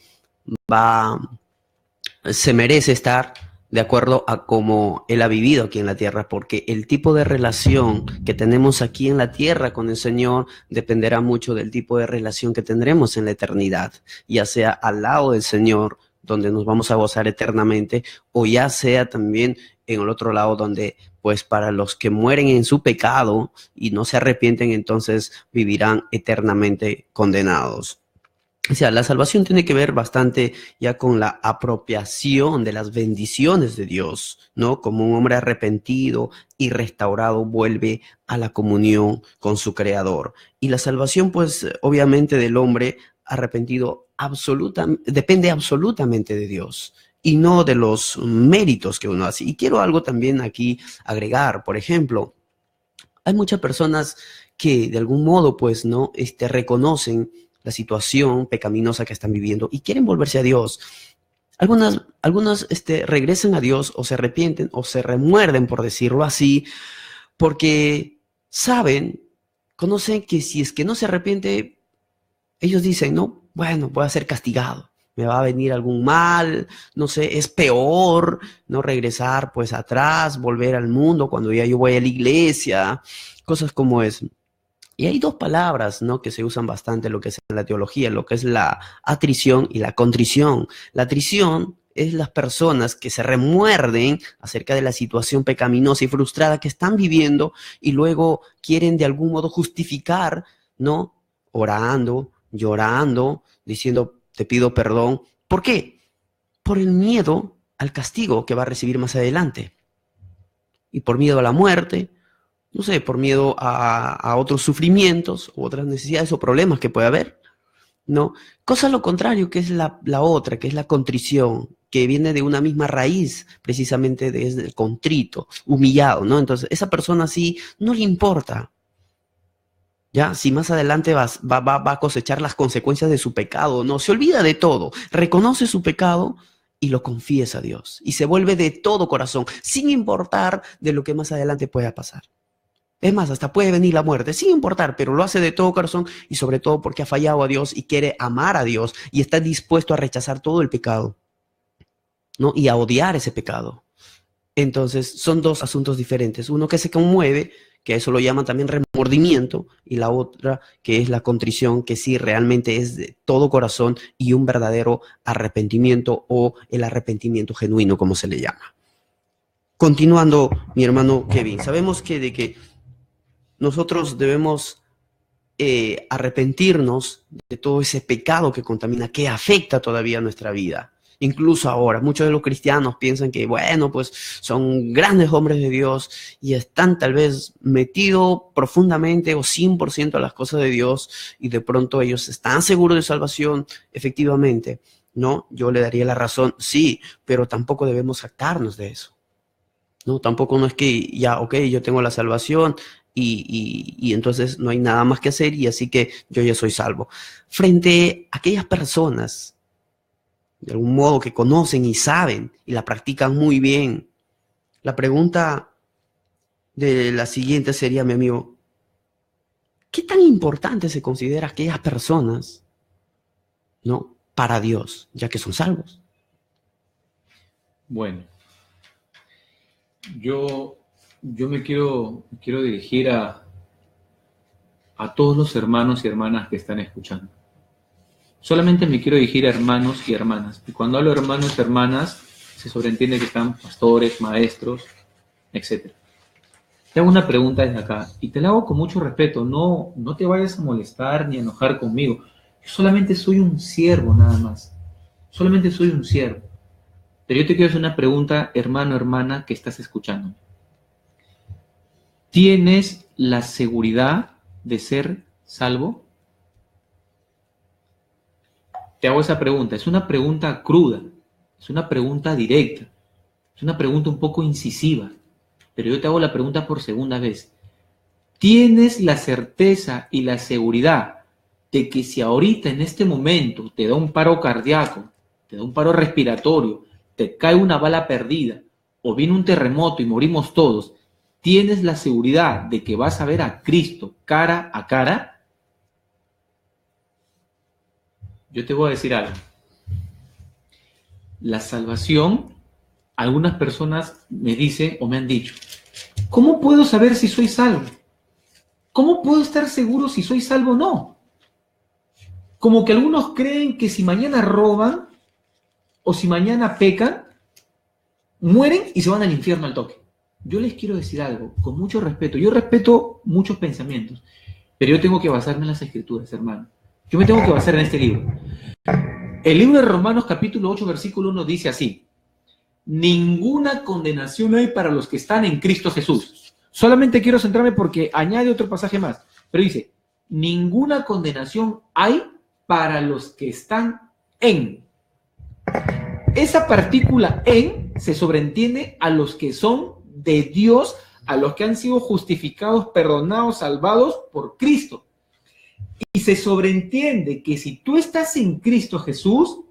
Speaker 1: se merece estar de acuerdo a cómo él ha vivido aquí en la tierra, porque el tipo de relación que tenemos aquí en la tierra con el Señor dependerá mucho del tipo de relación que tendremos en la eternidad, ya sea al lado del Señor, donde nos vamos a gozar eternamente, o ya sea también en el otro lado donde, pues para los que mueren en su pecado y no se arrepienten, entonces vivirán eternamente condenados. O sea, la salvación tiene que ver bastante ya con la apropiación de las bendiciones de Dios, ¿no? Como un hombre arrepentido y restaurado vuelve a la comunión con su Creador. Y la salvación, pues, obviamente del hombre arrepentido depende absolutamente de Dios y no de los méritos que uno hace. Y quiero algo también aquí agregar. Por ejemplo, hay muchas personas que de algún modo, pues, ¿no? Reconocen la situación pecaminosa que están viviendo y quieren volverse a Dios. Algunas regresan a Dios o se arrepienten o se remuerden, por decirlo así, porque conocen que si es que no se arrepiente, ellos dicen, no, bueno, voy a ser castigado, me va a venir algún mal, no sé, es peor no regresar pues atrás, volver al mundo cuando ya yo voy a la iglesia, cosas como eso. Y hay dos palabras, ¿no?, que se usan bastante en lo que es la teología, lo que es la atrición y la contrición. La atrición es las personas que se remuerden acerca de la situación pecaminosa y frustrada que están viviendo y luego quieren de algún modo justificar, ¿no?, orando, llorando, diciendo, te pido perdón. ¿Por qué? Por el miedo al castigo que va a recibir más adelante. Y por miedo a la muerte, no sé, por miedo a otros sufrimientos, u otras necesidades o problemas que puede haber, ¿no? Cosa lo contrario, que es la otra, que es la contrición, que viene de una misma raíz, precisamente desde el contrito, humillado, ¿no? Entonces, esa persona sí no le importa, ¿ya? Si más adelante va a cosechar las consecuencias de su pecado, no, se olvida de todo, reconoce su pecado y lo confiesa a Dios, y se vuelve de todo corazón, sin importar de lo que más adelante pueda pasar. Es más, hasta puede venir la muerte, sin importar, pero lo hace de todo corazón y sobre todo porque ha fallado a Dios y quiere amar a Dios y está dispuesto a rechazar todo el pecado, ¿no? Y a odiar ese pecado. Entonces, son dos asuntos diferentes. Uno que se conmueve, que eso lo llaman también remordimiento, y la otra que es la contrición, que sí realmente es de todo corazón y un verdadero arrepentimiento, o el arrepentimiento genuino, como se le llama. Continuando, mi hermano Kevin, sabemos que de que nosotros debemos arrepentirnos de todo ese pecado que contamina, que afecta todavía nuestra vida. Incluso ahora, muchos de los cristianos piensan que, bueno, pues son grandes hombres de Dios y están tal vez metidos profundamente o 100% a las cosas de Dios, y de pronto ellos están seguros de salvación, efectivamente, ¿no? Yo le daría la razón, sí, pero tampoco debemos jactarnos de eso, ¿no? Tampoco no es que ya, ok, yo tengo la salvación y entonces no hay nada más que hacer y así que yo ya soy salvo. Frente a aquellas personas, de algún modo, que conocen y saben y la practican muy bien, la pregunta de la siguiente sería, mi amigo, ¿qué tan importante se considera aquellas personas, ¿no?, para Dios, ya que son salvos?
Speaker 2: Bueno, yo me quiero dirigir a todos los hermanos y hermanas que están escuchando. Solamente me quiero dirigir a hermanos y hermanas. Y cuando hablo de hermanos y hermanas, se sobreentiende que están pastores, maestros, etc. Te hago una pregunta desde acá, y te la hago con mucho respeto. No te vayas a molestar ni a enojar conmigo. Yo solamente soy un siervo, nada más. Solamente soy un siervo. Pero yo te quiero hacer una pregunta, hermano, hermana, que estás escuchando. ¿Tienes la seguridad de ser salvo? Te hago esa pregunta. Es una pregunta cruda, es una pregunta directa, es una pregunta un poco incisiva, pero yo te hago la pregunta por segunda vez. ¿Tienes la certeza y la seguridad de que si ahorita en este momento te da un paro cardíaco, te da un paro respiratorio, te cae una bala perdida o viene un terremoto y morimos todos, tienes la seguridad de que vas a ver a Cristo cara a cara? Yo te voy a decir algo. La salvación, algunas personas me dicen o me han dicho, ¿cómo puedo saber si soy salvo? ¿Cómo puedo estar seguro si soy salvo o no? Como que algunos creen que si mañana roban o si mañana pecan, mueren y se van al infierno al toque. Yo les quiero decir algo, con mucho respeto. Yo respeto muchos pensamientos, pero yo tengo que basarme en las Escrituras, hermano. Yo me tengo que basar en este libro. El libro de Romanos capítulo 8, versículo 1 dice así: ninguna condenación hay para los que están en Cristo Jesús. Solamente quiero centrarme porque añade otro pasaje más, pero dice, ninguna condenación hay para los que están en. Esa partícula en se sobreentiende a los que son de Dios, a los que han sido justificados, perdonados, salvados por Cristo. Y se sobreentiende que si tú estás en Cristo Jesús,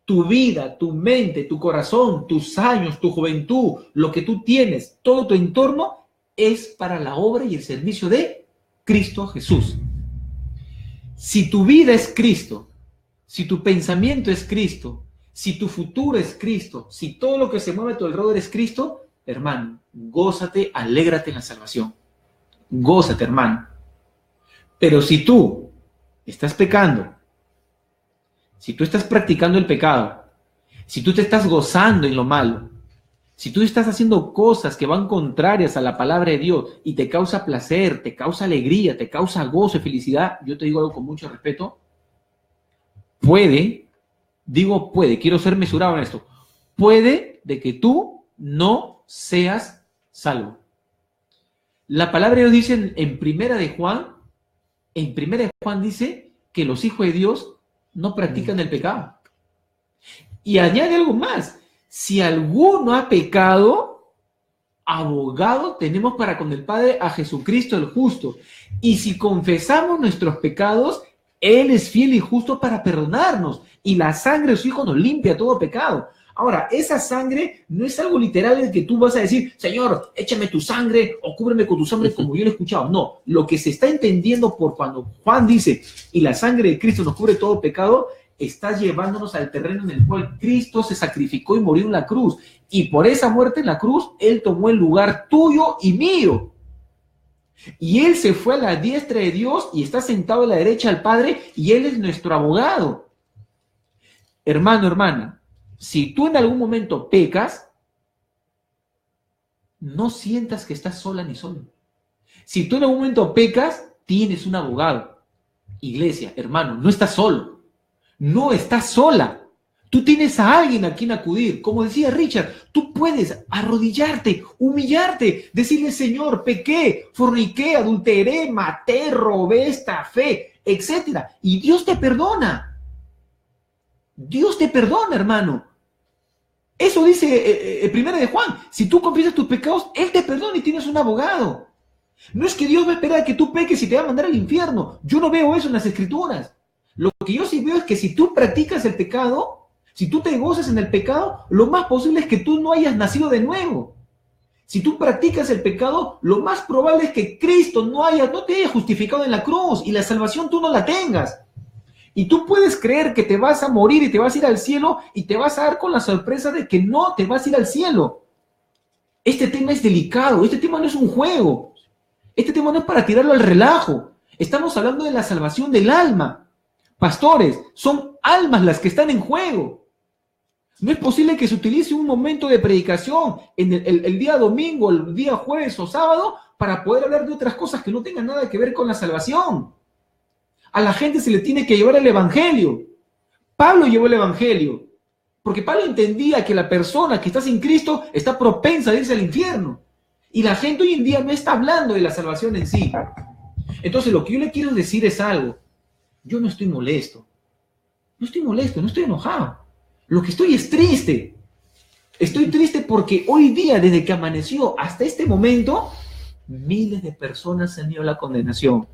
Speaker 2: tu vida, tu mente, tu corazón, tus años, tu juventud, lo que tú tienes, todo tu entorno, es para la obra y el servicio de Cristo Jesús. Si tu vida es Cristo, si tu pensamiento es Cristo, si tu futuro es Cristo, si todo lo que se mueve a tu alrededor es Cristo, hermano, gózate, alégrate en la salvación. Gózate, hermano. Pero si tú estás pecando, si tú estás practicando el pecado, si tú te estás gozando en lo malo, si tú estás haciendo cosas que van contrarias a la palabra de Dios y te causa placer, te causa alegría, te causa gozo y felicidad, yo te digo algo con mucho respeto, puede, quiero ser mesurado en esto, puede de que tú no seas salvo. La palabra de Dios dice en Primera de Juan dice que los hijos de Dios no practican el pecado. Y añade algo más. Si alguno ha pecado, abogado tenemos para con el Padre a Jesucristo el justo. Y si confesamos nuestros pecados, Él es fiel y justo para perdonarnos. Y la sangre de su Hijo nos limpia todo pecado. Ahora, esa sangre no es algo literal de que tú vas a decir, Señor, échame tu sangre o cúbreme con tu sangre como yo lo he escuchado. No, lo que se está entendiendo por cuando Juan dice, y la sangre de Cristo nos cubre todo pecado,
Speaker 3: estás llevándonos al terreno en el cual Cristo se sacrificó y murió en la cruz. Y por esa muerte en la cruz, Él tomó el lugar tuyo y mío. Y Él se fue a la diestra de Dios y está sentado a la derecha del Padre y Él es nuestro abogado. Hermano, hermana, si tú en algún momento pecas, no sientas que estás sola ni solo. Si tú en algún momento pecas, tienes un abogado. Iglesia, hermano, no estás solo. No estás sola. Tú tienes a alguien a quien acudir. Como decía Richard, tú puedes arrodillarte, humillarte, decirle: Señor, pequé, forniqué, adulteré, maté, robé, estafé, etc. Y Dios te perdona. Dios te perdona, hermano. Eso dice Primera de Juan. Si tú confiesas tus pecados, Él te perdona y tienes un abogado. No es que Dios va a esperar a que tú peques y te va a mandar al infierno. Yo no veo eso en las Escrituras. Lo que yo sí veo es que si tú practicas el pecado, si tú te gozas en el pecado, lo más posible es que tú no hayas nacido de nuevo. Si tú practicas el pecado, lo más probable es que Cristo no te haya justificado en la cruz y la salvación tú no la tengas. Y tú puedes creer que te vas a morir y te vas a ir al cielo y te vas a dar con la sorpresa de que no te vas a ir al cielo. Este tema es delicado, este tema no es un juego. Este tema no es para tirarlo al relajo. Estamos hablando de la salvación del alma. Pastores, son almas las que están en juego. No es posible que se utilice un momento de predicación en el día domingo, el día jueves o sábado para poder hablar de otras cosas que no tengan nada que ver con la salvación. A la gente se le tiene que llevar el evangelio. Pablo llevó el evangelio, porque Pablo entendía que la persona que está sin Cristo está propensa a irse al infierno. Y la gente hoy en día no está hablando de la salvación en sí. Entonces lo que yo le quiero decir es algo. Yo no estoy molesto. No estoy molesto, no estoy enojado. Lo que estoy es triste. Estoy triste porque hoy día, desde que amaneció hasta este momento, miles de personas se han ido a la condenación.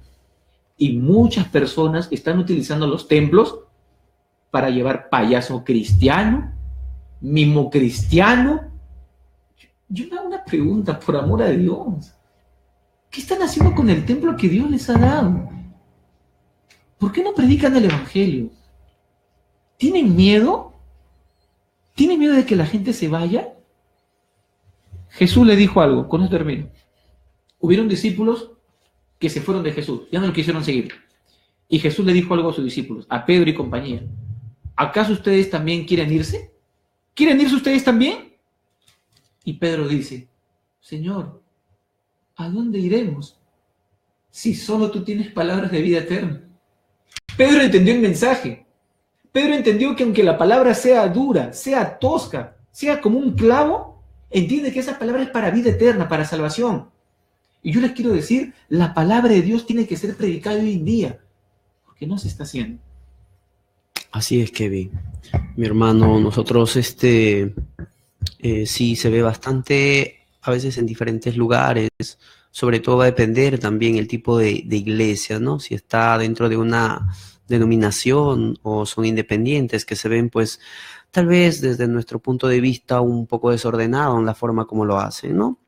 Speaker 3: Y muchas personas están utilizando los templos para llevar payaso cristiano, mimo cristiano. Yo me hago una pregunta, por amor a Dios. ¿Qué están haciendo con el templo que Dios les ha dado? ¿Por qué no predican el evangelio? ¿Tienen miedo? ¿Tienen miedo de que la gente se vaya? Jesús le dijo algo, con esto termino. Hubieron discípulos que se fueron de Jesús, ya no lo quisieron seguir. Y Jesús le dijo algo a sus discípulos, a Pedro y compañía. ¿Acaso ustedes también quieren irse? ¿Quieren irse ustedes también? Y Pedro dice: Señor, ¿a dónde iremos? Si solo tú tienes palabras de vida eterna. Pedro entendió el mensaje. Pedro entendió que aunque la palabra sea dura, sea tosca, sea como un clavo, entiende que esa palabra es para vida eterna, para salvación. Y yo les quiero decir, la palabra de Dios tiene que ser predicada hoy en día, porque no se está haciendo.
Speaker 1: Así es, Kevin. Mi hermano, nosotros sí se ve bastante, a veces en diferentes lugares. Sobre todo va a depender también el tipo de iglesia, ¿no? Si está dentro de una denominación o son independientes, que se ven, pues, tal vez desde nuestro punto de vista un poco desordenado en la forma como lo hacen, ¿no?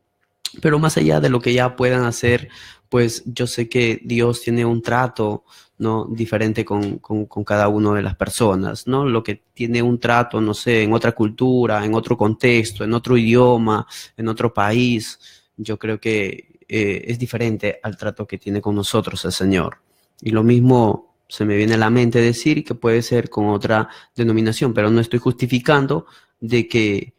Speaker 1: Pero más allá de lo que ya puedan hacer, pues yo sé que Dios tiene un trato, ¿no?, diferente con cada una de las personas, ¿no? Lo que tiene un trato, no sé, en otra cultura, en otro contexto, en otro idioma, en otro país, yo creo que es diferente al trato que tiene con nosotros el Señor. Y lo mismo se me viene a la mente decir que puede ser con otra denominación, pero no estoy justificando de que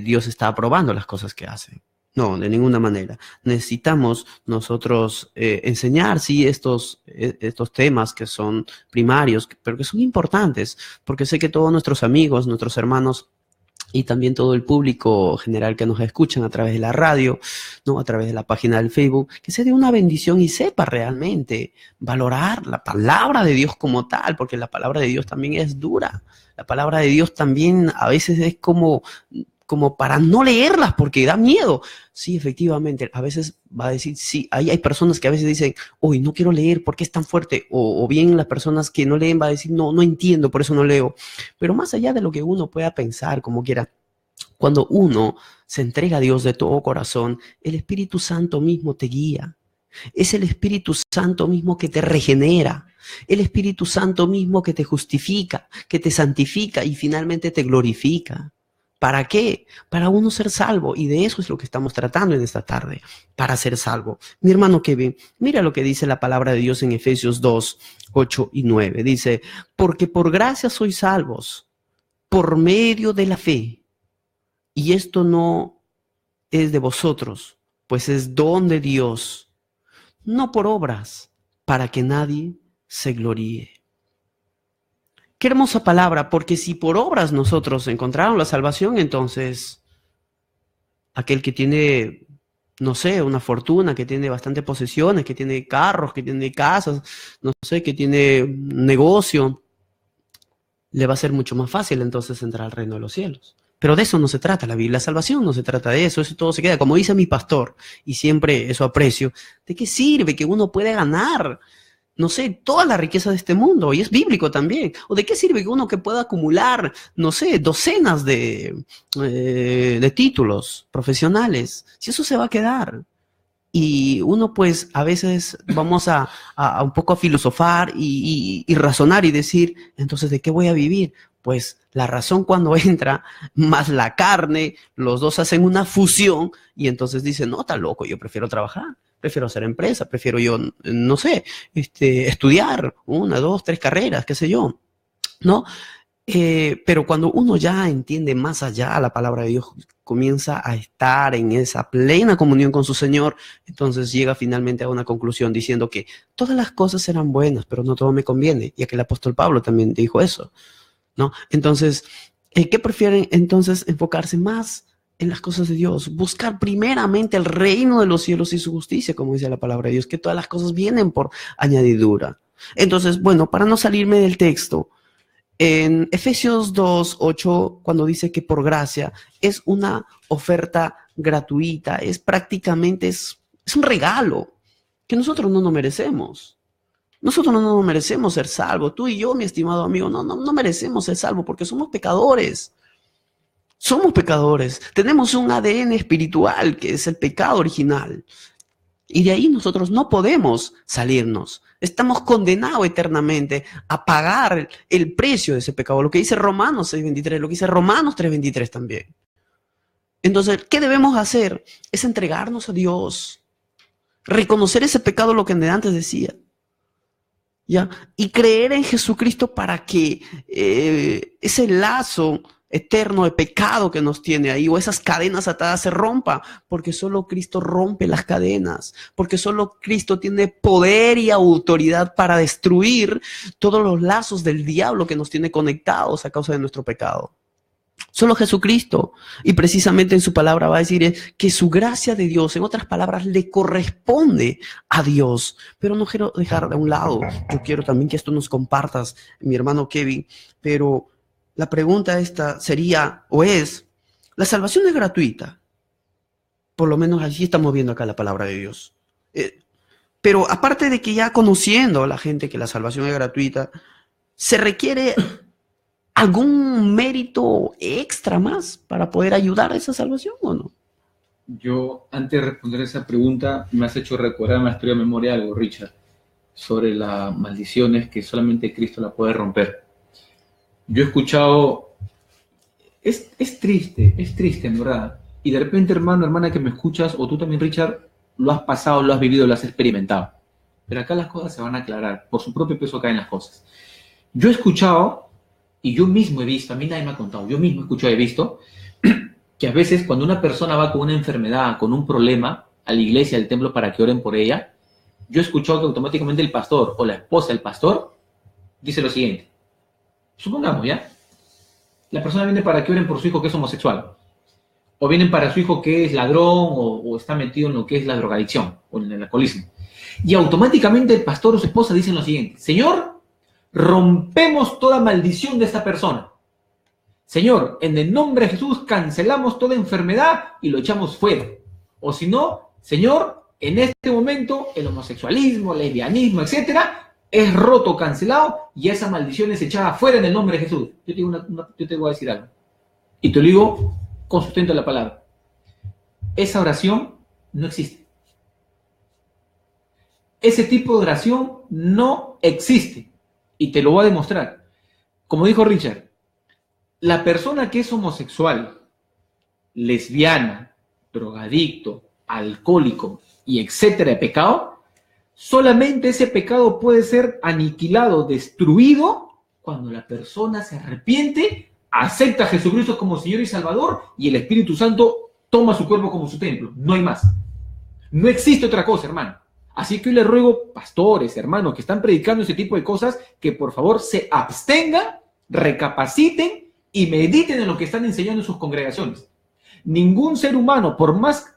Speaker 1: Dios está aprobando las cosas que hace. No, de ninguna manera. Necesitamos nosotros enseñar, sí, estos temas que son primarios, pero que son importantes, porque sé que todos nuestros amigos, nuestros hermanos y también todo el público general que nos escuchan a través de la radio, ¿no?, a través de la página del Facebook, que sea de una bendición y sepa realmente valorar la palabra de Dios como tal, porque la palabra de Dios también es dura. La palabra de Dios también a veces es como para no leerlas porque da miedo. Sí, efectivamente, a veces va a decir, sí, hay personas que a veces dicen, uy, no quiero leer porque es tan fuerte, o bien las personas que no leen va a decir, no entiendo, por eso no leo. Pero más allá de lo que uno pueda pensar, como quiera, cuando uno se entrega a Dios de todo corazón, el Espíritu Santo mismo te guía. Es el Espíritu Santo mismo que te regenera, el Espíritu Santo mismo que te justifica, que te santifica y finalmente te glorifica. ¿Para qué? Para uno ser salvo. Y de eso es lo que estamos tratando en esta tarde, para ser salvo. Mi hermano Kevin, mira lo que dice la palabra de Dios en Efesios 2, 8 y 9. Dice, porque por gracia sois salvos, por medio de la fe. Y esto no es de vosotros, pues es don de Dios, no por obras, para que nadie se gloríe. Qué hermosa palabra, porque si por obras nosotros encontramos la salvación, entonces aquel que tiene, no sé, una fortuna, que tiene bastantes posesiones, que tiene carros, que tiene casas, no sé, que tiene negocio, le va a ser mucho más fácil entonces entrar al reino de los cielos. Pero de eso no se trata la Biblia, la salvación no se trata de eso todo se queda, como dice mi pastor, y siempre eso aprecio, ¿de qué sirve que uno puede ganar, no sé, toda la riqueza de este mundo? Y es bíblico también. ¿O de qué sirve que uno que pueda acumular, no sé, docenas de títulos profesionales? Si eso se va a quedar. Y uno pues a veces vamos a un poco a filosofar y razonar y decir, entonces, ¿de qué voy a vivir? Pues la razón cuando entra, más la carne, los dos hacen una fusión y entonces dicen, no, está loco, yo prefiero trabajar, prefiero hacer empresa, prefiero yo, no sé, estudiar 1, 2, 3 carreras, qué sé yo, ¿no? Pero cuando uno ya entiende más allá la palabra de Dios, comienza a estar en esa plena comunión con su Señor, entonces llega finalmente a una conclusión diciendo que todas las cosas serán buenas, pero no todo me conviene, y que el apóstol Pablo también dijo eso, ¿no? Entonces, ¿qué prefieren entonces enfocarse más en las cosas de Dios? Buscar primeramente el reino de los cielos y su justicia, como dice la palabra de Dios, que todas las cosas vienen por añadidura. Entonces, bueno, para no salirme del texto, en Efesios 2, 8, cuando dice que por gracia es una oferta gratuita, es prácticamente, es un regalo que nosotros no nos merecemos. Nosotros no nos merecemos ser salvos. Tú y yo, mi estimado amigo, no merecemos ser salvos porque somos pecadores. Somos pecadores. Tenemos un ADN espiritual que es el pecado original. Y de ahí nosotros no podemos salirnos. Estamos condenados eternamente a pagar el precio de ese pecado. Lo que dice Romanos 6:23, lo que dice Romanos 3:23 también. Entonces, ¿qué debemos hacer? Es entregarnos a Dios. Reconocer ese pecado, lo que antes decía. ¿Ya? Y creer en Jesucristo para que ese lazo eterno de pecado que nos tiene ahí, o esas cadenas atadas, se rompa, porque solo Cristo rompe las cadenas, porque solo Cristo tiene poder y autoridad para destruir todos los lazos del diablo que nos tiene conectados a causa de nuestro pecado. Solo Jesucristo, y precisamente en su palabra va a decir que su gracia de Dios, en otras palabras, le corresponde a Dios. Pero no quiero dejar de un lado, yo quiero también que esto nos compartas, mi hermano Kevin, pero la pregunta esta sería, o es, ¿la salvación es gratuita? Por lo menos así estamos viendo acá la palabra de Dios. Pero aparte de que ya conociendo a la gente que la salvación es gratuita, ¿se requiere algún mérito extra más para poder ayudar a esa salvación o no?
Speaker 2: Yo, antes de responder esa pregunta, me has hecho recordar, me has traído a memoria algo, Richard, sobre las maldiciones que solamente Cristo la puede romper. Yo he escuchado, es triste, en verdad, y de repente, hermano, hermana que me escuchas, o tú también, Richard, lo has pasado, lo has vivido, lo has experimentado. Pero acá las cosas se van a aclarar, por su propio peso caen las cosas. Yo he escuchado, y yo mismo he visto, a mí nadie me ha contado, yo mismo he escuchado y he visto, que a veces cuando una persona va con una enfermedad, con un problema, a la iglesia, al templo, para que oren por ella, yo he escuchado que automáticamente el pastor o la esposa del pastor dice lo siguiente. Supongamos, ¿ya? La persona viene para que oren por su hijo que es homosexual, o vienen para su hijo que es ladrón, o está metido en lo que es la drogadicción, o en el alcoholismo. Y automáticamente el pastor o su esposa dicen lo siguiente: Señor, rompemos toda maldición de esta persona. Señor, en el nombre de Jesús cancelamos toda enfermedad y lo echamos fuera. O si no, Señor, en este momento el homosexualismo, el lesbianismo, etcétera, es roto, cancelado, y esa maldición es echada fuera en el nombre de Jesús. Yo te voy a decir algo. Y te lo digo con sustento de la palabra. Esa oración no existe.
Speaker 3: Ese tipo de oración no existe. Y te lo voy a demostrar. Como dijo Richard, la persona que es homosexual, lesbiana, drogadicto, alcohólico y etcétera de pecado, solamente ese pecado puede ser aniquilado, destruido, cuando la persona se arrepiente, acepta a Jesucristo como Señor y Salvador y el Espíritu Santo toma su cuerpo como su templo. No hay más. No existe otra cosa, hermano. Así que hoy le ruego, pastores, hermanos, que están predicando ese tipo de cosas, que por favor se abstengan, recapaciten y mediten en lo que están enseñando en sus congregaciones. Ningún ser humano, por más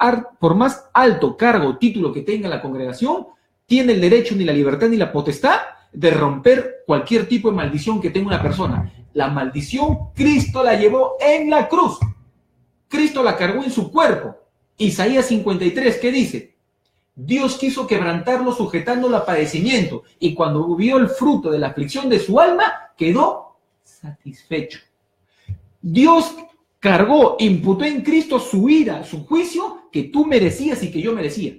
Speaker 3: alto cargo o título que tenga la congregación, tiene el derecho, ni la libertad, ni la potestad de romper cualquier tipo de maldición que tenga una persona. La maldición Cristo la llevó en la cruz. Cristo la cargó en su cuerpo. Isaías 53, ¿qué dice? Dios quiso quebrantarlo sujetándolo a padecimiento, y cuando vio el fruto de la aflicción de su alma, quedó satisfecho. Dios cargó, imputó en Cristo su ira, su juicio, que tú merecías y que yo merecía.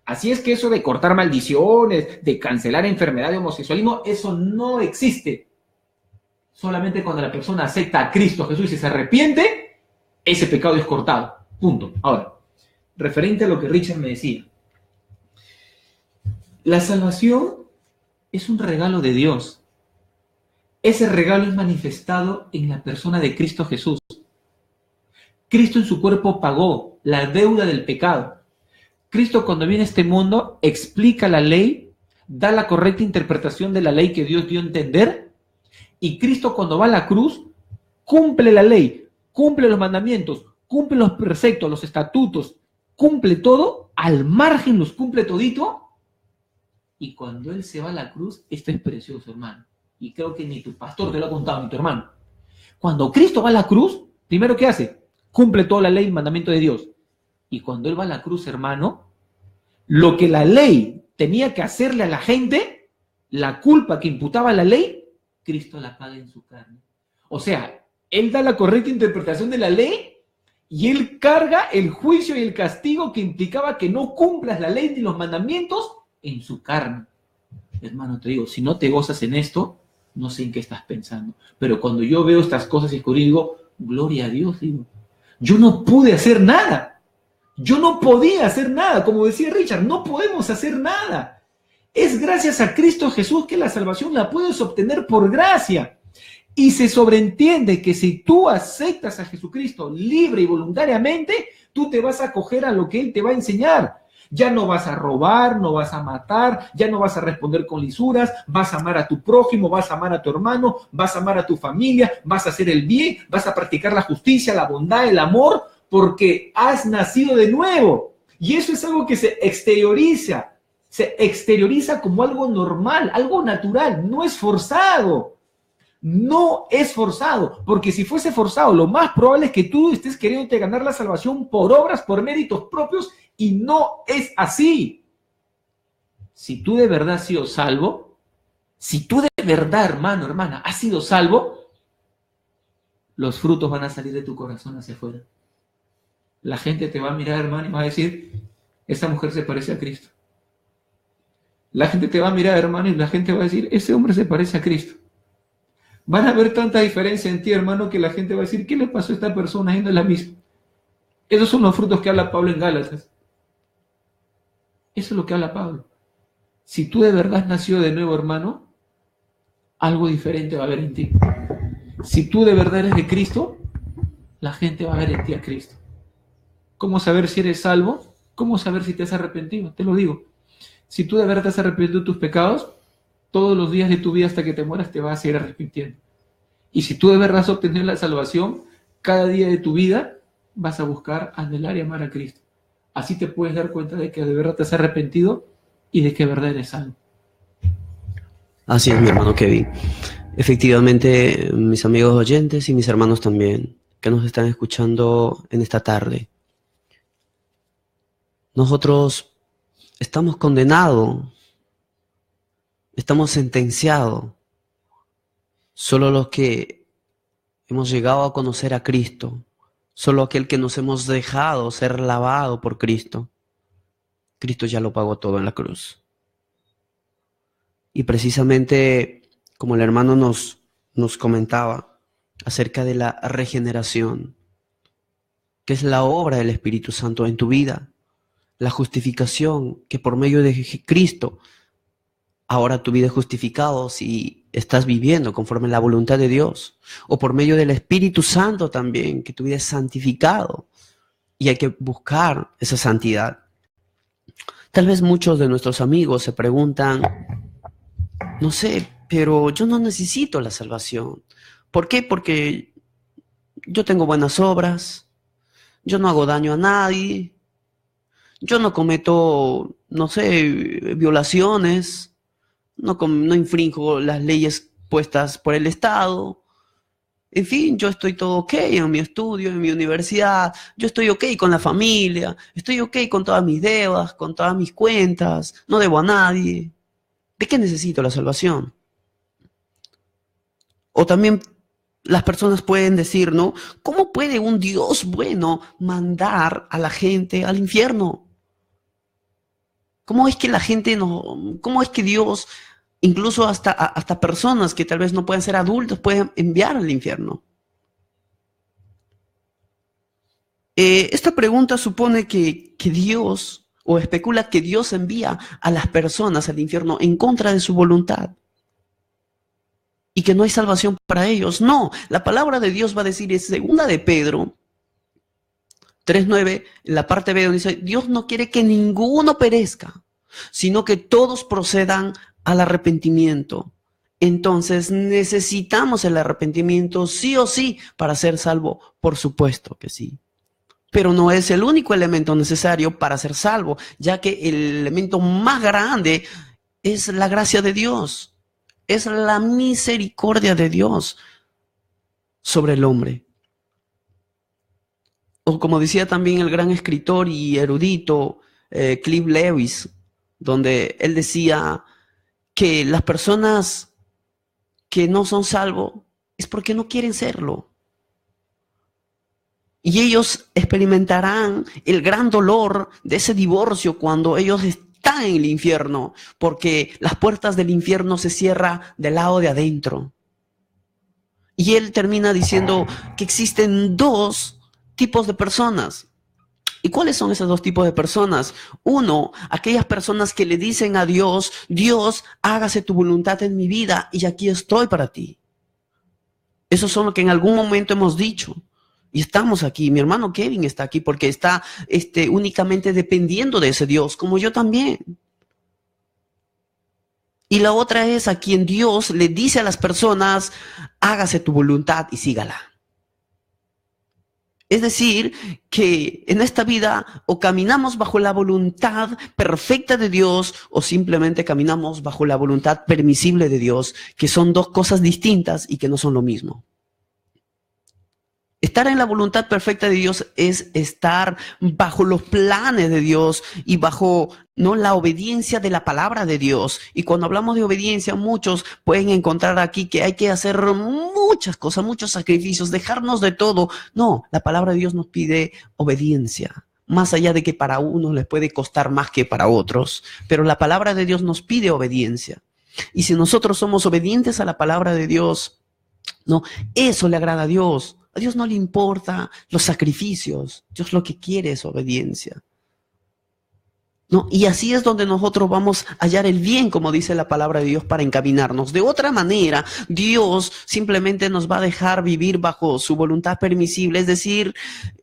Speaker 3: Así es que eso de cortar maldiciones, de cancelar enfermedad de homosexualismo, eso no existe. Solamente cuando la persona acepta a Cristo Jesús y se arrepiente, ese pecado es cortado. Punto. Ahora, referente a lo que Richard me decía. La salvación es un regalo de Dios. Ese regalo es manifestado en la persona de Cristo Jesús. Cristo en su cuerpo pagó la deuda del pecado. Cristo, cuando viene a este mundo, explica la ley, da la correcta interpretación de la ley que Dios dio a entender, y Cristo, cuando va a la cruz, cumple la ley, cumple los mandamientos, cumple los preceptos, los estatutos, cumple todo, al margen los cumple todito, y cuando Él se va a la cruz, esto es precioso, hermano, y creo que ni tu pastor te lo ha contado, ni tu hermano. Cuando Cristo va a la cruz, primero, ¿qué hace? Cumple toda la ley y mandamiento de Dios. Y cuando Él va a la cruz, hermano, lo que la ley tenía que hacerle a la gente, la culpa que imputaba la ley, Cristo la paga en su carne. O sea, Él da la correcta interpretación de la ley y Él carga el juicio y el castigo que implicaba que no cumplas la ley ni los mandamientos en su carne. Hermano, te digo, si no te gozas en esto, no sé en qué estás pensando. Pero cuando yo veo estas cosas y digo, gloria a Dios, digo, yo no pude hacer nada. Yo no podía hacer nada. Como decía Richard, no podemos hacer nada. Es gracias a Cristo Jesús que la salvación la puedes obtener por gracia. Y se sobreentiende que si tú aceptas a Jesucristo libre y voluntariamente, tú te vas a acoger a lo que Él te va a enseñar. Ya no vas a robar, no vas a matar, ya no vas a responder con lisuras, vas a amar a tu prójimo, vas a amar a tu hermano, vas a amar a tu familia, vas a hacer el bien, vas a practicar la justicia, la bondad, el amor, porque has nacido de nuevo. Y eso es algo que se exterioriza como algo normal, algo natural, no es forzado. No es forzado, porque si fuese forzado, lo más probable es que tú estés queriendo ganar la salvación por obras, por méritos propios, y no es así. Si tú de verdad has sido salvo, si tú de verdad, hermano, hermana, has sido salvo, los frutos van a salir de tu corazón hacia afuera. La gente te va a mirar, hermano, y va a decir, esa mujer se parece a Cristo. La gente te va a mirar, hermano, y la gente va a decir, ese hombre se parece a Cristo. Van a ver tanta diferencia en ti, hermano, que la gente va a decir, ¿qué le pasó a esta persona yendo a la misma? Esos son los frutos que habla Pablo en Gálatas. Eso es lo que habla Pablo. Si tú de verdad has nacido de nuevo, hermano, algo diferente va a haber en ti. Si tú de verdad eres de Cristo, la gente va a ver en ti a Cristo. ¿Cómo saber si eres salvo? ¿Cómo saber si te has arrepentido? Te lo digo. Si tú de verdad te has arrepentido de tus pecados, todos los días de tu vida hasta que te mueras te vas a seguir arrepintiendo. Y si tú de verdad has obtenido la salvación, cada día de tu vida vas a buscar anhelar y amar a Cristo. Así te puedes dar cuenta de que de verdad te has arrepentido y de que de verdad eres salvo.
Speaker 1: Así es, mi hermano Kevin. Efectivamente, mis amigos oyentes y mis hermanos también, que nos están escuchando en esta tarde. Nosotros estamos condenados, estamos sentenciados. Solo los que hemos llegado a conocer a Cristo, solo aquel que nos hemos dejado ser lavado por Cristo. Cristo ya lo pagó todo en la cruz. Y precisamente como el hermano nos comentaba acerca de la regeneración, que es la obra del Espíritu Santo en tu vida, la justificación, que por medio de Cristo, ahora tu vida es justificado si estás viviendo conforme a la voluntad de Dios, o por medio del Espíritu Santo también, que tu vida es santificado y hay que buscar esa santidad. Tal vez muchos de nuestros amigos se preguntan, no sé, pero yo no necesito la salvación. ¿Por qué? Porque yo tengo buenas obras, yo no hago daño a nadie, yo no cometo, no sé, violaciones, no infrinjo las leyes puestas por el Estado. En fin, yo estoy todo ok en mi estudio, en mi universidad, yo estoy ok con la familia, estoy ok con todas mis deudas, con todas mis cuentas, no debo a nadie. ¿De qué necesito la salvación? O también las personas pueden decir, ¿no? ¿Cómo puede un Dios bueno mandar a la gente al infierno? ¿Cómo es que la gente no, cómo es que Dios, incluso hasta personas que tal vez no pueden ser adultos, pueden enviar al infierno? Esta pregunta supone que Dios, o especula que Dios envía a las personas al infierno en contra de su voluntad y que no hay salvación para ellos. No, la palabra de Dios va a decir en 2 de Pedro 3:9, en la parte B, donde dice, Dios no quiere que ninguno perezca, sino que todos procedan al arrepentimiento. Entonces necesitamos el arrepentimiento sí o sí para ser salvo, por supuesto que sí. Pero no es el único elemento necesario para ser salvo, ya que el elemento más grande es la gracia de Dios, es la misericordia de Dios sobre el hombre. O como decía también el gran escritor y erudito Cliff Lewis, donde él decía que las personas que no son salvos es porque no quieren serlo. Y ellos experimentarán el gran dolor de ese divorcio cuando ellos están en el infierno, porque las puertas del infierno se cierran del lado de adentro. Y él termina diciendo que existen dos tipos de personas. ¿Y cuáles son esos dos tipos de personas? Uno, aquellas personas que le dicen a Dios, Dios, hágase tu voluntad en mi vida y aquí estoy para ti. Esos son lo que en algún momento hemos dicho. Y estamos aquí, mi hermano Kevin está aquí porque está únicamente dependiendo de ese Dios, como yo también. Y la otra es a quien Dios le dice a las personas, hágase tu voluntad y sígala. Es decir, que en esta vida o caminamos bajo la voluntad perfecta de Dios o simplemente caminamos bajo la voluntad permisible de Dios, que son dos cosas distintas y que no son lo mismo. Estar en la voluntad perfecta de Dios es estar bajo los planes de Dios y bajo la obediencia de la palabra de Dios. Y cuando hablamos de obediencia, muchos pueden encontrar aquí que hay que hacer muchas cosas, muchos sacrificios, dejarnos de todo. No, la palabra de Dios nos pide obediencia, más allá de que para unos les puede costar más que para otros. Pero la palabra de Dios nos pide obediencia. Y si nosotros somos obedientes a la palabra de Dios, eso le agrada a Dios. A Dios no le importa los sacrificios. Dios lo que quiere es obediencia. Y así es donde nosotros vamos a hallar el bien, como dice la palabra de Dios, para encaminarnos. De otra manera, Dios simplemente nos va a dejar vivir bajo su voluntad permisible, es decir,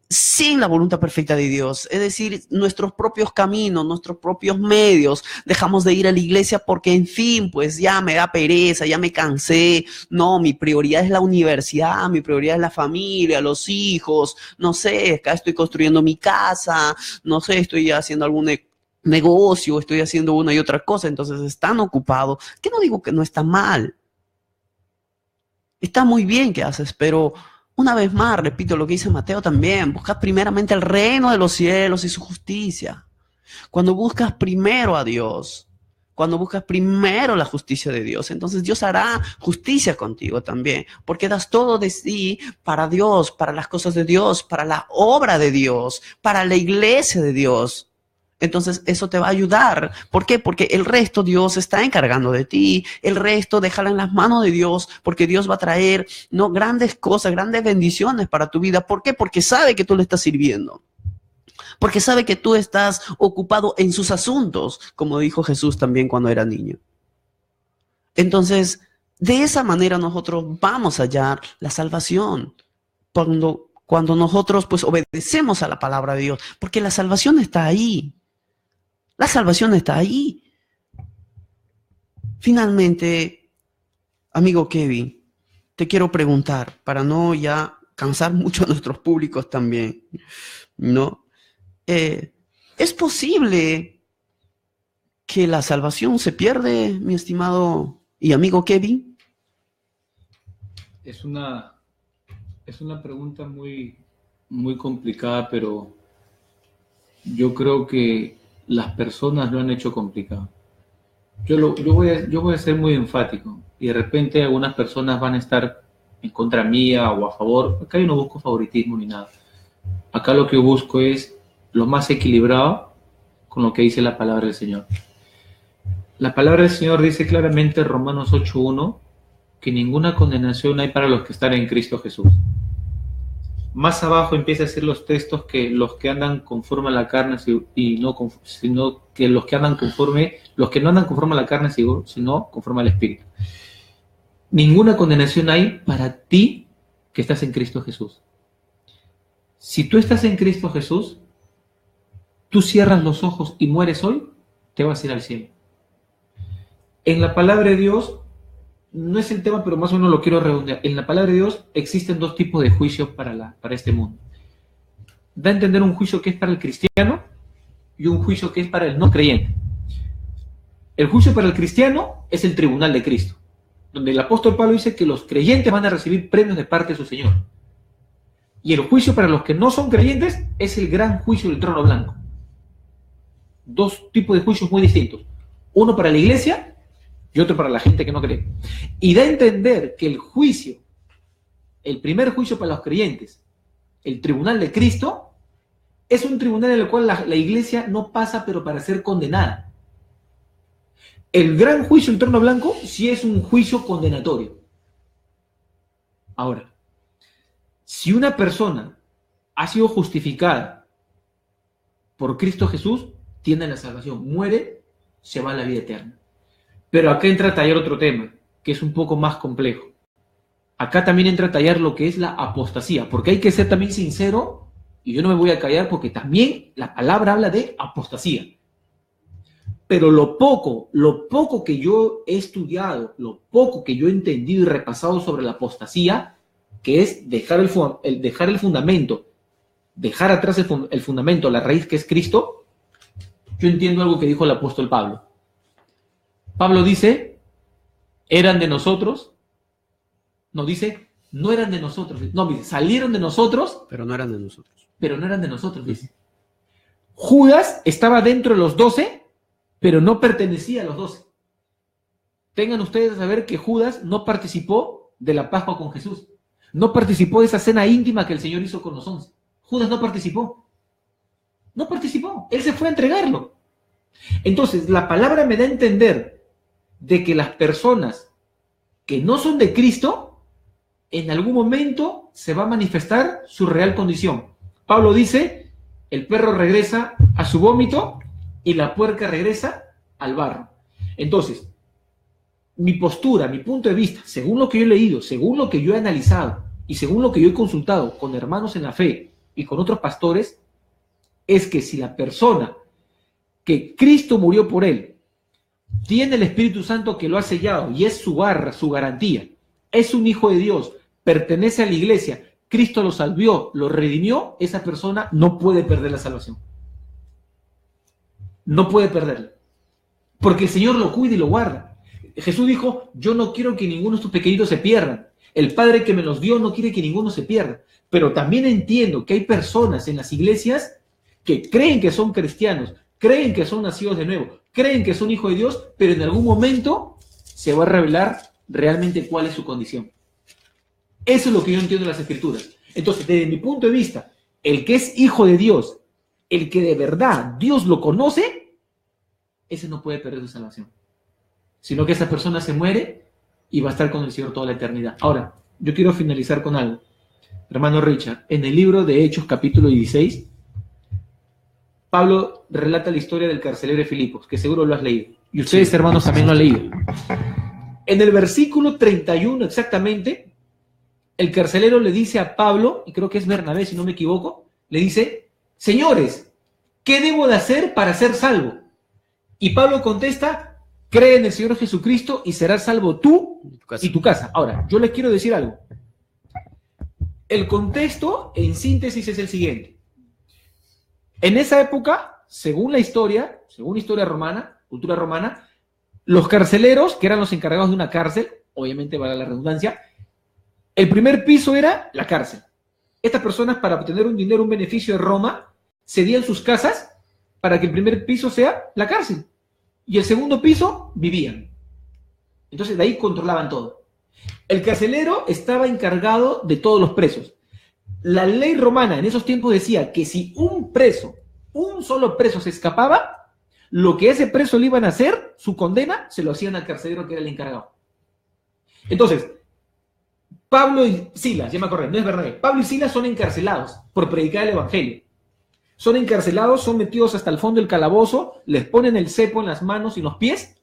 Speaker 1: sin la voluntad perfecta de Dios, es decir, nuestros propios caminos, nuestros propios medios. Dejamos de ir a la iglesia porque, en fin, pues ya me da pereza, ya me cansé. No, mi prioridad es la universidad, mi prioridad es la familia, los hijos. No sé, acá estoy construyendo mi casa, no sé, estoy haciendo algún negocio, estoy haciendo una y otra cosa, entonces están ocupados. Que no digo que no está mal. Está muy bien que haces, pero una vez más, repito lo que dice Mateo también, buscad primeramente el reino de los cielos y su justicia. Cuando buscas primero a Dios, cuando buscas primero la justicia de Dios, entonces Dios hará justicia contigo también, porque das todo de sí para Dios, para las cosas de Dios, para la obra de Dios, para la iglesia de Dios. Entonces eso te va a ayudar. ¿Por qué? Porque el resto Dios está encargando de ti. El resto déjala en las manos de Dios, porque Dios va a traer, ¿no?, grandes cosas, grandes bendiciones para tu vida. ¿Por qué? Porque sabe que tú le estás sirviendo. Porque sabe que tú estás ocupado en sus asuntos, como dijo Jesús también cuando era niño. Entonces, de esa manera nosotros vamos a hallar la salvación. Cuando nosotros pues obedecemos a la palabra de Dios, porque la salvación está ahí. La salvación está ahí. Finalmente, amigo Kevin, te quiero preguntar, para no ya cansar mucho a nuestros públicos también, ¿no? ¿Es posible que la salvación se pierde, mi estimado y amigo Kevin?
Speaker 2: Es una pregunta muy, muy complicada, pero yo creo que las personas lo han hecho complicado. Yo voy a ser muy enfático, y de repente algunas personas van a estar en contra mía o a favor. Acá yo no busco favoritismo ni nada. Acá lo que yo busco es lo más equilibrado con lo que dice la palabra del Señor. La palabra del Señor dice claramente en Romanos 8:1 que ninguna condenación hay para los que están en Cristo Jesús. Más abajo empieza a decir los textos que los que andan conforme a la carne, sino que los que no andan conforme a la carne, sino conforme al Espíritu. Ninguna condenación hay para ti que estás en Cristo Jesús. Si tú estás en Cristo Jesús, tú cierras los ojos y mueres hoy, te vas a ir al cielo. En la palabra de Dios, no es el tema, pero más o menos lo quiero redondear. En la palabra de Dios existen dos tipos de juicios para este mundo. Da a entender un juicio que es para el cristiano y un juicio que es para el no creyente. El juicio para el cristiano es el tribunal de Cristo, donde el apóstol Pablo dice que los creyentes van a recibir premios de parte de su Señor. Y el juicio para los que no son creyentes es el gran juicio del trono blanco. Dos tipos de juicios muy distintos. Uno para la iglesia y otro para la gente que no cree. Y da a entender que el primer juicio para los creyentes, el tribunal de Cristo, es un tribunal en el cual la iglesia no pasa, pero para ser condenada. El gran juicio del trono blanco sí es un juicio condenatorio. Ahora, si una persona ha sido justificada por Cristo Jesús, tiene la salvación, muere, se va a la vida eterna. Pero acá entra a tallar otro tema, que es un poco más complejo. Acá también entra a tallar lo que es la apostasía, porque hay que ser también sincero, y yo no me voy a callar porque también la palabra habla de apostasía. Pero lo poco que yo he estudiado, lo poco que yo he entendido y repasado sobre la apostasía, que es dejar el fundamento, dejar atrás el fundamento, la raíz que es Cristo, yo entiendo algo que dijo el apóstol Pablo. Pablo dice, eran de nosotros, no dice, no eran de nosotros, no, dice, salieron de nosotros,
Speaker 1: pero no eran de nosotros.
Speaker 2: Pero no eran de nosotros, dice. Judas estaba dentro de los 12, pero no pertenecía a los 12. Tengan ustedes a saber que Judas no participó de la Pascua con Jesús. No participó de esa cena íntima que el Señor hizo con los 11. Judas no participó. No participó. Él se fue a entregarlo. Entonces, la palabra me da a entender de que las personas que no son de Cristo, en algún momento se va a manifestar su real condición. Pablo dice, el perro regresa a su vómito y la puerca regresa al barro. Entonces, mi postura, mi punto de vista, según lo que yo he leído, según lo que yo he analizado y según lo que yo he consultado con hermanos en la fe y con otros pastores, es que si la persona que Cristo murió por él tiene el Espíritu Santo que lo ha sellado y es su barra, su garantía, es un hijo de Dios, pertenece a la iglesia, Cristo lo salvó, lo redimió, esa persona no puede perder la salvación. No puede perderla. Porque el Señor lo cuida y lo guarda. Jesús dijo, yo no quiero que ninguno de tus pequeñitos se pierdan. El Padre que me los dio no quiere que ninguno se pierda. Pero también entiendo que hay personas en las iglesias que creen que son cristianos, creen que son nacidos de nuevo, creen que son hijos de Dios, pero en algún momento se va a revelar realmente cuál es su condición. Eso es lo que yo entiendo de las Escrituras. Entonces, desde mi punto de vista, el que es hijo de Dios,
Speaker 3: el que de verdad Dios lo conoce, ese no puede perder su salvación. Sino que esa persona se muere y va a estar con el Señor toda la eternidad. Ahora, yo quiero finalizar con algo. Hermano Richard, en el libro de Hechos, capítulo 16, Pablo relata la historia del carcelero de Filipos, que seguro lo has leído. Y ustedes, hermanos, también lo han leído. En el versículo 31 exactamente, el carcelero le dice a Pablo, y creo que es Bernabé, si no me equivoco, le dice, señores, ¿qué debo de hacer para ser salvo? Y Pablo contesta, cree en el Señor Jesucristo y serás salvo tú y tu casa. Ahora, yo les quiero decir algo. El contexto, en síntesis, es el siguiente. En esa época, según historia romana, cultura romana, los carceleros, que eran los encargados de una cárcel, obviamente valga la redundancia, el primer piso era la cárcel. Estas personas, para obtener un dinero, un beneficio de Roma, cedían sus casas para que el primer piso sea la cárcel. Y el segundo piso vivían. Entonces de ahí controlaban todo. El carcelero estaba encargado de todos los presos. La ley romana en esos tiempos decía que si un solo preso se escapaba, lo que ese preso le iban a hacer, su condena, se lo hacían al carcelero que era el encargado. Entonces, Pablo y Silas, ya me acordé, no es Bernabé, Pablo y Silas son encarcelados por predicar el evangelio. Son encarcelados, son metidos hasta el fondo del calabozo, les ponen el cepo en las manos y los pies,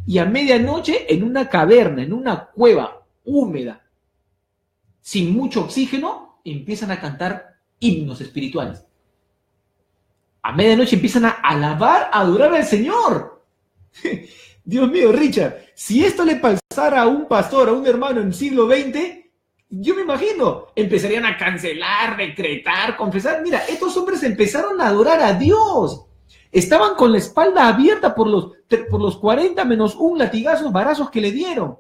Speaker 3: y a medianoche en una caverna, en una cueva húmeda, sin mucho oxígeno, empiezan a cantar himnos espirituales. A medianoche empiezan a alabar, a adorar al Señor. Dios mío, Richard, si esto le pasara a un pastor, a un hermano en el siglo XX, yo me imagino, empezarían a cancelar, decretar, confesar. Mira, estos hombres empezaron a adorar a Dios. Estaban con la espalda abierta por los 40 menos un latigazos, varazos que le dieron.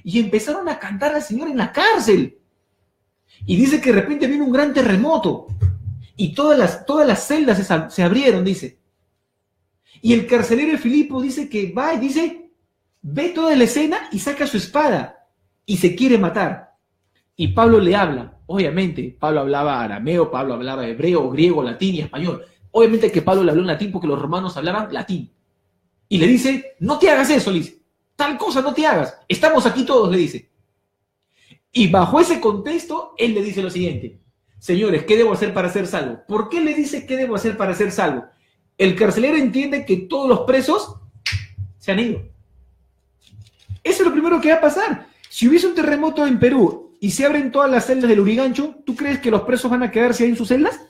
Speaker 3: Y empezaron a cantar al Señor en la cárcel. Y dice que de repente vino un gran terremoto. Y todas las celdas se abrieron, dice. Y el carcelero de Filipo dice que va y dice, ve toda la escena y saca su espada. Y se quiere matar. Y Pablo le habla. Obviamente, Pablo hablaba arameo, Pablo hablaba hebreo, griego, latín y español. Obviamente que Pablo le habló en latín porque los romanos hablaban latín. Y le dice, no te hagas eso, le dice. Tal cosa no te hagas. Estamos aquí todos, le dice. Y bajo ese contexto, él le dice lo siguiente. Señores, ¿qué debo hacer para ser salvo? ¿Por qué le dice qué debo hacer para ser salvo? El carcelero entiende que todos los presos se han ido. Eso es lo primero que va a pasar. Si hubiese un terremoto en Perú y se abren todas las celdas del Urigancho, ¿tú crees que los presos van a quedarse ahí en sus celdas?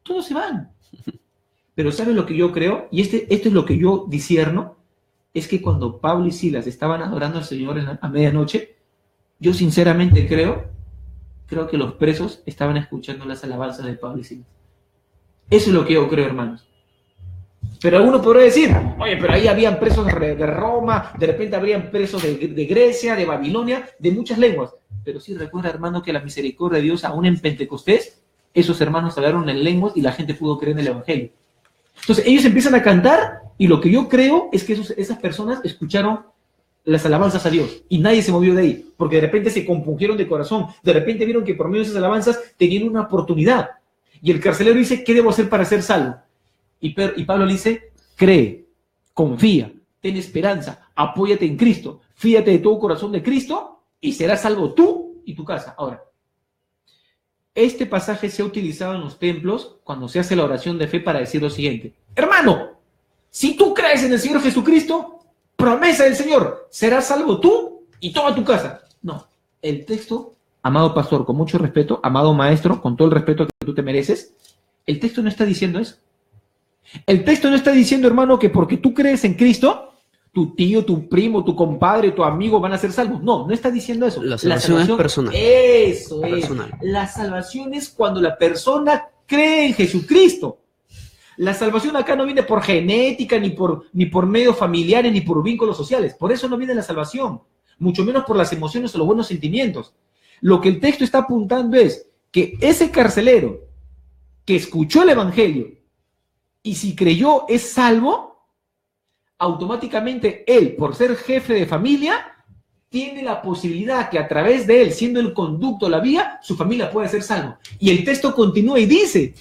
Speaker 3: Todos se van. Pero ¿sabes lo que yo creo? Y esto es lo que yo discierno, es que cuando Pablo y Silas estaban adorando al Señor a medianoche, yo sinceramente creo que los presos estaban escuchando las alabanzas de Pablo y Silas. Eso es lo que yo creo, hermanos. Pero alguno podrá decir, oye, pero ahí habían presos de Roma, de repente habrían presos de Grecia, de Babilonia, de muchas lenguas. Pero sí recuerda, hermano, que la misericordia de Dios, aún en Pentecostés, esos hermanos hablaron en lenguas y la gente pudo creer en el Evangelio. Entonces ellos empiezan a cantar y lo que yo creo es que esas personas escucharon las alabanzas a Dios y nadie se movió de ahí, porque de repente se compungieron de corazón, de repente vieron que por medio de esas alabanzas tenían una oportunidad. Y el carcelero dice, ¿qué debo hacer para ser salvo? Y Pablo le dice, cree, confía, ten esperanza, apóyate en Cristo, fíate de todo corazón de Cristo y serás salvo tú y tu casa. Ahora, este pasaje se ha utilizado en los templos cuando se hace la oración de fe para decir lo siguiente. Hermano, si tú crees en el Señor Jesucristo, promesa del Señor, serás salvo tú y toda tu casa. No, el texto, amado pastor, con mucho respeto, amado maestro, con todo el respeto que tú te mereces, el texto no está diciendo eso. El texto no está diciendo, hermano, que porque tú crees en Cristo, tu tío, tu primo, tu compadre, tu amigo van a ser salvos. No, no está diciendo eso.
Speaker 1: La salvación es personal.
Speaker 3: Eso es.
Speaker 1: Personal.
Speaker 3: La salvación es cuando la persona cree en Jesucristo. La salvación acá no viene por genética, ni por medios familiares, ni por vínculos sociales. Por eso no viene la salvación. Mucho menos por las emociones o los buenos sentimientos. Lo que el texto está apuntando es que ese carcelero que escuchó el evangelio y si creyó es salvo, automáticamente él, por ser jefe de familia, tiene la posibilidad que a través de él, siendo el conducto, la vía, su familia puede ser salva. Y el texto continúa y dice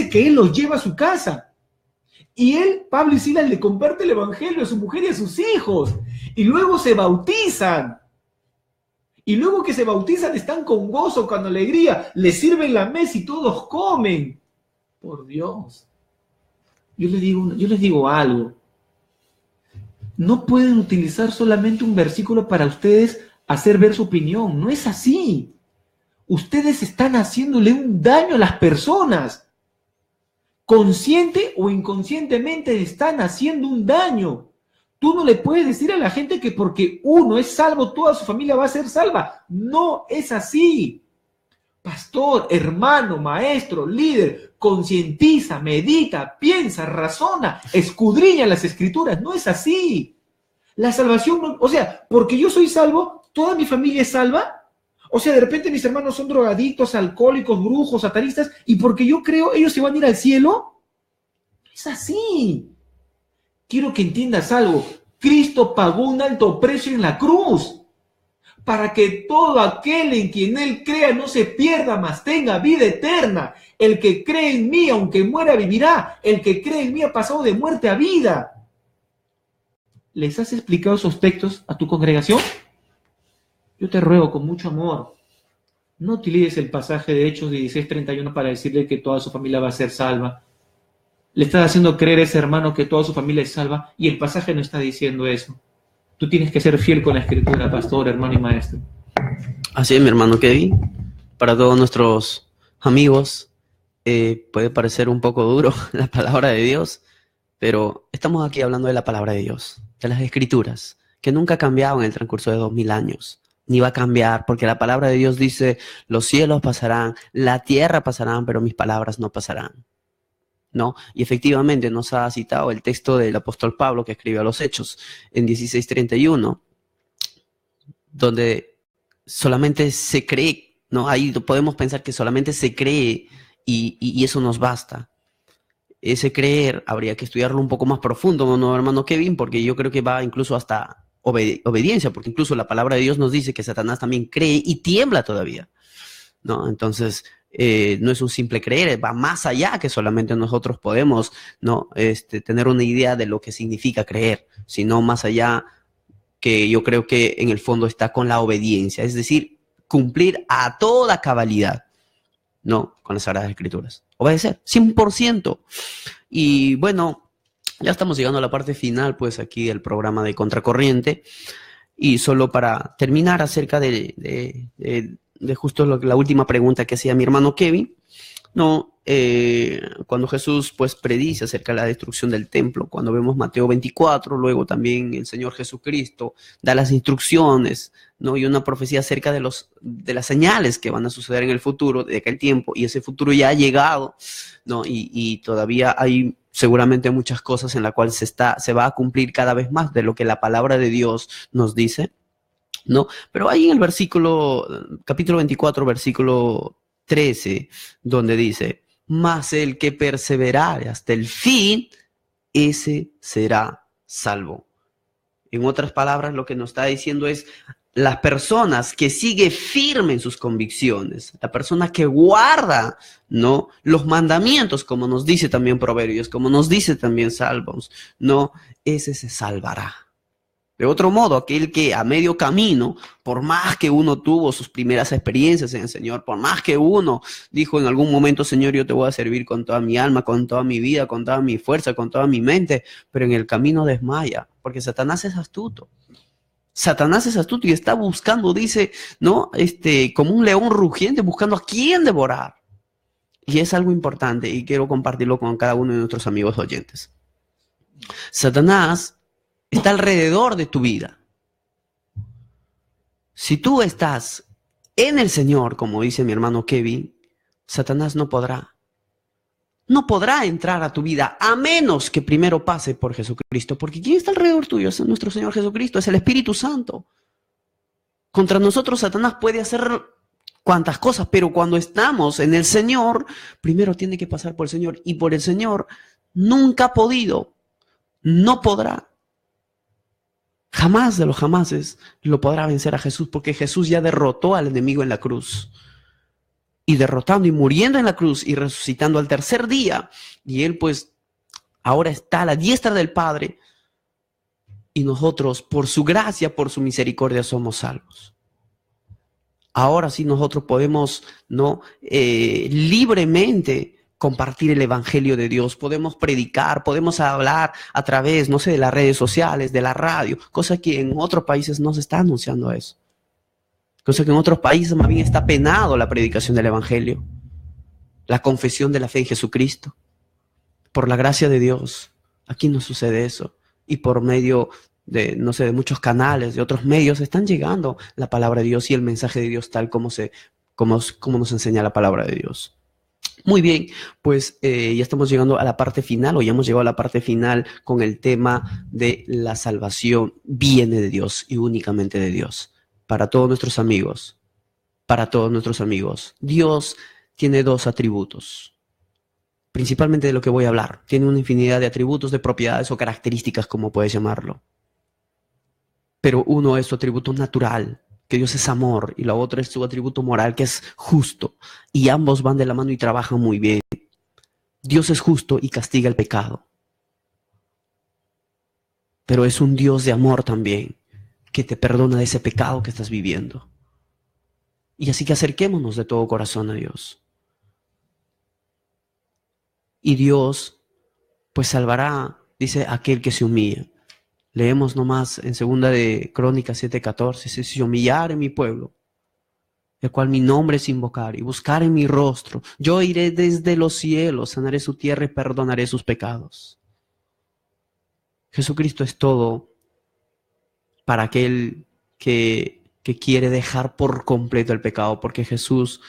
Speaker 3: que él los lleva a su casa. Y él, Pablo y Silas, le comparte el evangelio a su mujer y a sus hijos. Y luego se bautizan. Y luego que se bautizan están con gozo, con alegría. Les sirven la mesa y todos comen. Por Dios. Yo les digo algo. No pueden utilizar solamente un versículo para ustedes hacer ver su opinión. No es así. Ustedes están haciéndole un daño a las personas. Consciente o inconscientemente están haciendo un daño. Tú no le puedes decir a la gente que porque uno es salvo, toda su familia va a ser salva. No es así. Pastor, hermano, maestro, líder, concientiza, medita, piensa, razona, escudriña las escrituras. No es así. La salvación, no, o sea, porque yo soy salvo, ¿toda mi familia es salva? O sea, de repente mis hermanos son drogadictos, alcohólicos, brujos, satanistas, y porque yo creo, ellos se van a ir al cielo. No es así. Quiero que entiendas algo. Cristo pagó un alto precio en la cruz para que todo aquel en quien Él crea no se pierda, mas tenga vida eterna. El que cree en mí, aunque muera, vivirá. El que cree en mí ha pasado de muerte a vida. ¿Les has explicado esos textos a tu congregación? Yo te ruego con mucho amor, no utilices el pasaje de Hechos 16:31 para decirle que toda su familia va a ser salva. Le estás haciendo creer a ese hermano que toda su familia es salva y el pasaje no está diciendo eso. Tú tienes que ser fiel con la escritura, pastor, hermano y maestro.
Speaker 1: Así es, mi hermano Kevin. Para todos nuestros amigos, puede parecer un poco duro la palabra de Dios, pero estamos aquí hablando de la palabra de Dios, de las escrituras, que nunca ha cambiado en el transcurso de 2000 años, ni va a cambiar, porque la palabra de Dios dice, los cielos pasarán, la tierra pasarán, pero mis palabras no pasarán. ¿No? Y efectivamente nos ha citado el texto del apóstol Pablo que escribió a los Hechos en 16:31, donde solamente se cree, ¿no? Ahí podemos pensar que solamente se cree y eso nos basta. Ese creer habría que estudiarlo un poco más profundo, ¿no, hermano Kevin? Porque yo creo que va incluso hasta obediencia, porque incluso la palabra de Dios nos dice que Satanás también cree y tiembla todavía, ¿no? Entonces, no es un simple creer, va más allá que solamente nosotros podemos, ¿no? Tener una idea de lo que significa creer, sino más allá que yo creo que en el fondo está con la obediencia, es decir, cumplir a toda cabalidad, ¿no? Con las Sagradas Escrituras. Obedecer, 100%. Y bueno, ya estamos llegando a la parte final, pues aquí del programa de Contracorriente. Y solo para terminar acerca de justo la última pregunta que hacía mi hermano Kevin, ¿no? Cuando Jesús pues predice acerca de la destrucción del templo, cuando vemos Mateo 24, luego también el Señor Jesucristo da las instrucciones, ¿no? Y una profecía acerca de las señales que van a suceder en el futuro de aquel tiempo, y ese futuro ya ha llegado, ¿no? Y todavía hay seguramente muchas cosas en las cuales se va a cumplir cada vez más de lo que la palabra de Dios nos dice, ¿no? Pero ahí en el capítulo 24, versículo 13, donde dice, mas el que perseverare hasta el fin, ese será salvo. En otras palabras, lo que nos está diciendo es, las personas que sigue firme en sus convicciones, la persona que guarda, ¿no? Los mandamientos, como nos dice también Proverbios, como nos dice también Salmos, ¿no? Ese se salvará. De otro modo, aquel que a medio camino, por más que uno tuvo sus primeras experiencias en el Señor, por más que uno dijo en algún momento, Señor, yo te voy a servir con toda mi alma, con toda mi vida, con toda mi fuerza, con toda mi mente, pero en el camino desmaya, porque Satanás es astuto. Satanás es astuto y está buscando, dice, ¿no? Como un león rugiente, buscando a quién devorar. Y es algo importante y quiero compartirlo con cada uno de nuestros amigos oyentes. Satanás está alrededor de tu vida. Si tú estás en el Señor, como dice mi hermano Kevin, Satanás no podrá entrar a tu vida a menos que primero pase por Jesucristo. Porque ¿quién está alrededor tuyo? Es nuestro Señor Jesucristo, es el Espíritu Santo. Contra nosotros Satanás puede hacer cuantas cosas, pero cuando estamos en el Señor, primero tiene que pasar por el Señor. Y por el Señor nunca ha podido, no podrá. Jamás de los jamases lo podrá vencer a Jesús, porque Jesús ya derrotó al enemigo en la cruz. Y derrotando y muriendo en la cruz y resucitando al tercer día. Y Él pues ahora está a la diestra del Padre. Y nosotros, por su gracia, por su misericordia, somos salvos. Ahora sí nosotros podemos, ¿no? Libremente compartir el evangelio de Dios, podemos predicar, podemos hablar a través, no sé, de las redes sociales, de la radio, cosa que en otros países no se está anunciando eso. Cosa que en otros países más bien está penado la predicación del evangelio, la confesión de la fe en Jesucristo. Por la gracia de Dios, aquí no sucede eso. Y por medio de, no sé, de muchos canales, de otros medios, están llegando la palabra de Dios y el mensaje de Dios tal como nos enseña la palabra de Dios. Muy bien, pues ya estamos llegando a la parte final, o ya hemos llegado a la parte final con el tema de la salvación viene de Dios y únicamente de Dios. Para todos nuestros amigos, Dios tiene dos atributos, principalmente de lo que voy a hablar. Tiene una infinidad de atributos, de propiedades o características, como puedes llamarlo. Pero uno es su atributo natural, que Dios es amor, y la otra es su atributo moral, que es justo. Y ambos van de la mano y trabajan muy bien. Dios es justo y castiga el pecado. Pero es un Dios de amor también, que te perdona de ese pecado que estás viviendo. Y así que acerquémonos de todo corazón a Dios. Y Dios, pues salvará, dice, aquel que se humilla. Leemos nomás en 2 de Crónicas 7:14, si se humillare mi pueblo, el cual mi nombre es invocar, y buscar en mi rostro, yo iré desde los cielos, sanaré su tierra y perdonaré sus pecados. Jesucristo es todo para aquel que quiere dejar por completo el pecado, porque Jesús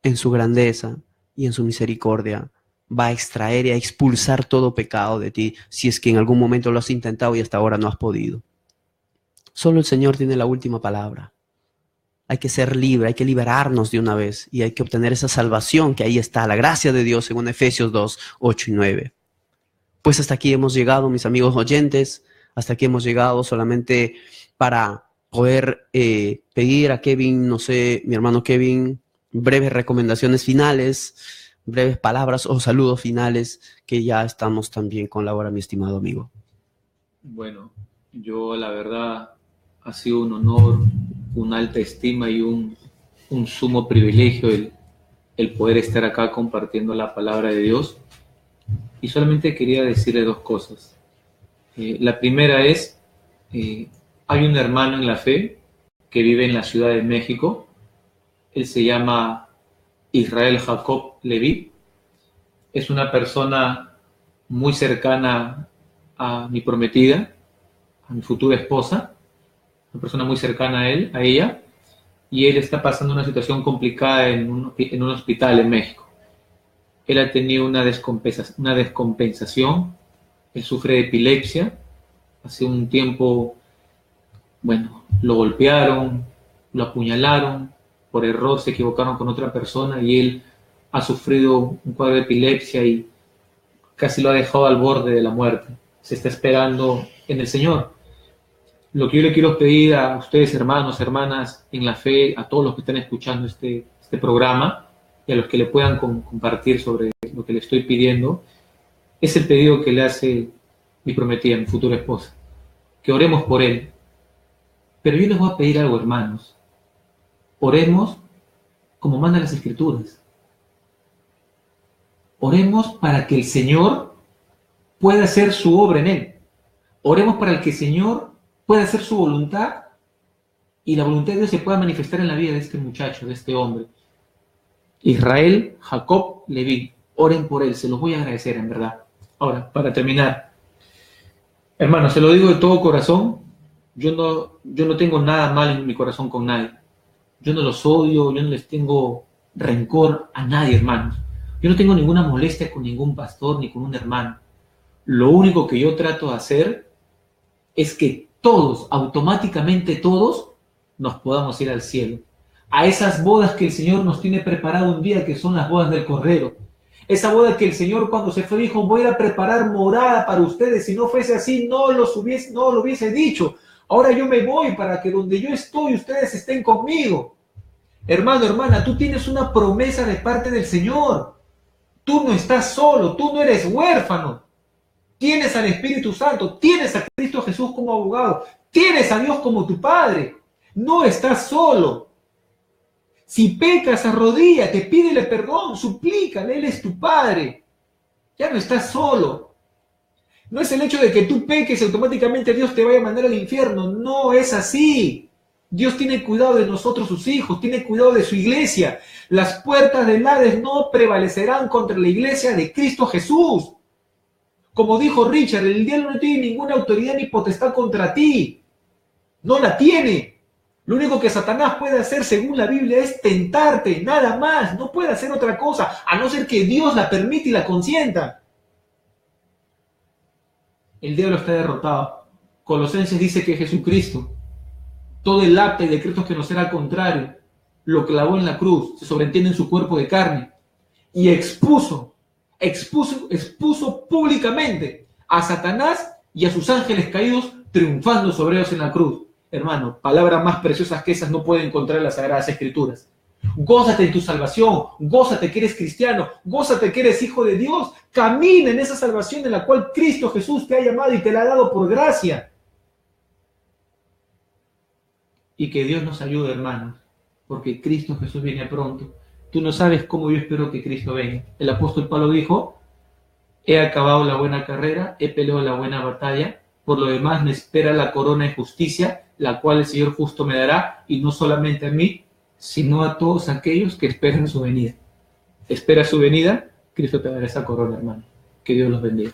Speaker 1: en su grandeza y en su misericordia va a extraer y a expulsar todo pecado de ti, si es que en algún momento lo has intentado y hasta ahora no has podido. Solo el Señor tiene la última palabra. Hay que ser libre, hay que liberarnos de una vez y hay que obtener esa salvación que ahí está, la gracia de Dios, según Efesios 2, 8 y 9. Pues hasta aquí hemos llegado, mis amigos oyentes, hasta aquí hemos llegado solamente para poder pedir a Kevin, no sé, mi hermano Kevin, breves recomendaciones finales, breves palabras o saludos finales, que ya estamos también con la hora, mi estimado amigo.
Speaker 2: Bueno, yo la verdad ha sido un honor, una alta estima y un sumo privilegio el poder estar acá compartiendo la palabra de Dios. Y solamente quería decirle dos cosas. La primera es, hay un hermano en la fe que vive en la Ciudad de México. Él se llama Israel Jacob Leví. Es una persona muy cercana a mi prometida, a mi futura esposa, una persona muy cercana a ella, y él está pasando una situación complicada en un hospital en México. Él ha tenido una descompensación, él sufre de epilepsia. Hace un tiempo, bueno, lo golpearon, lo apuñalaron, por error se equivocaron con otra persona y él ha sufrido un cuadro de epilepsia y casi lo ha dejado al borde de la muerte. Se está esperando en el Señor. Lo que yo le quiero pedir a ustedes, hermanos, hermanas, en la fe, a todos los que están escuchando este programa y a los que le puedan compartir sobre lo que le estoy pidiendo, es el pedido que le hace mi prometida, mi futura esposa, que oremos por él. Pero yo les voy a pedir algo, hermanos. Oremos como mandan las Escrituras. Oremos para que el Señor pueda hacer su obra en él. Oremos para que el Señor pueda hacer su voluntad y la voluntad de Dios se pueda manifestar en la vida de este muchacho, de este hombre. Israel Jacob Leví. Oren por él, se los voy a agradecer en verdad. Ahora, para terminar, hermanos, se lo digo de todo corazón, yo no tengo nada mal en mi corazón con nadie. Yo no los odio, yo no les tengo rencor a nadie, hermanos. Yo no tengo ninguna molestia con ningún pastor ni con un hermano. Lo único que yo trato de hacer es que todos, automáticamente todos, nos podamos ir al cielo. A esas bodas que el Señor nos tiene preparado un día, que son las bodas del Cordero. Esa boda que el Señor cuando se fue dijo, voy a ir a preparar morada para ustedes. Si no fuese así, no lo hubiese dicho.
Speaker 3: Ahora yo me voy para que donde yo estoy, ustedes estén conmigo. Hermano, hermana, tú tienes una promesa de parte del Señor. Tú no estás solo, tú no eres huérfano. Tienes al Espíritu Santo, tienes a Cristo Jesús como abogado, tienes a Dios como tu Padre. No estás solo. Si pecas, arrodíllate, pídele perdón, suplícale, Él es tu Padre. Ya no estás solo. No es el hecho de que tú peques y automáticamente Dios te vaya a mandar al infierno. No es así. Dios tiene cuidado de nosotros, sus hijos, tiene cuidado de su iglesia. Las puertas del Hades no prevalecerán contra la iglesia de Cristo Jesús. Como dijo Richard, el diablo no tiene ninguna autoridad ni potestad contra ti. No la tiene. Lo único que Satanás puede hacer, según la Biblia, es tentarte, nada más. No puede hacer otra cosa, a no ser que Dios la permita y la consienta. El diablo está derrotado. Colosenses dice que Jesucristo, todo el acta y decretos que nos era al contrario, lo clavó en la cruz, se sobreentiende en su cuerpo de carne, y expuso públicamente a Satanás y a sus ángeles caídos triunfando sobre ellos en la cruz. Hermano, palabras más preciosas que esas no puede encontrar en las Sagradas Escrituras. Gózate en tu salvación, gózate que eres cristiano, gózate que eres hijo de Dios, camina en esa salvación en la cual Cristo Jesús te ha llamado y te la ha dado por gracia. Y que Dios nos ayude, hermanos, porque Cristo Jesús viene pronto. Tú no sabes cómo yo espero que Cristo venga. El apóstol Pablo dijo: he acabado la buena carrera, he peleado la buena batalla, por lo demás me espera la corona de justicia, la cual el Señor justo me dará, y no solamente a mí, sino a todos aquellos que esperan su venida. Espera su venida, Cristo te dará esa corona, hermano. Que Dios los bendiga.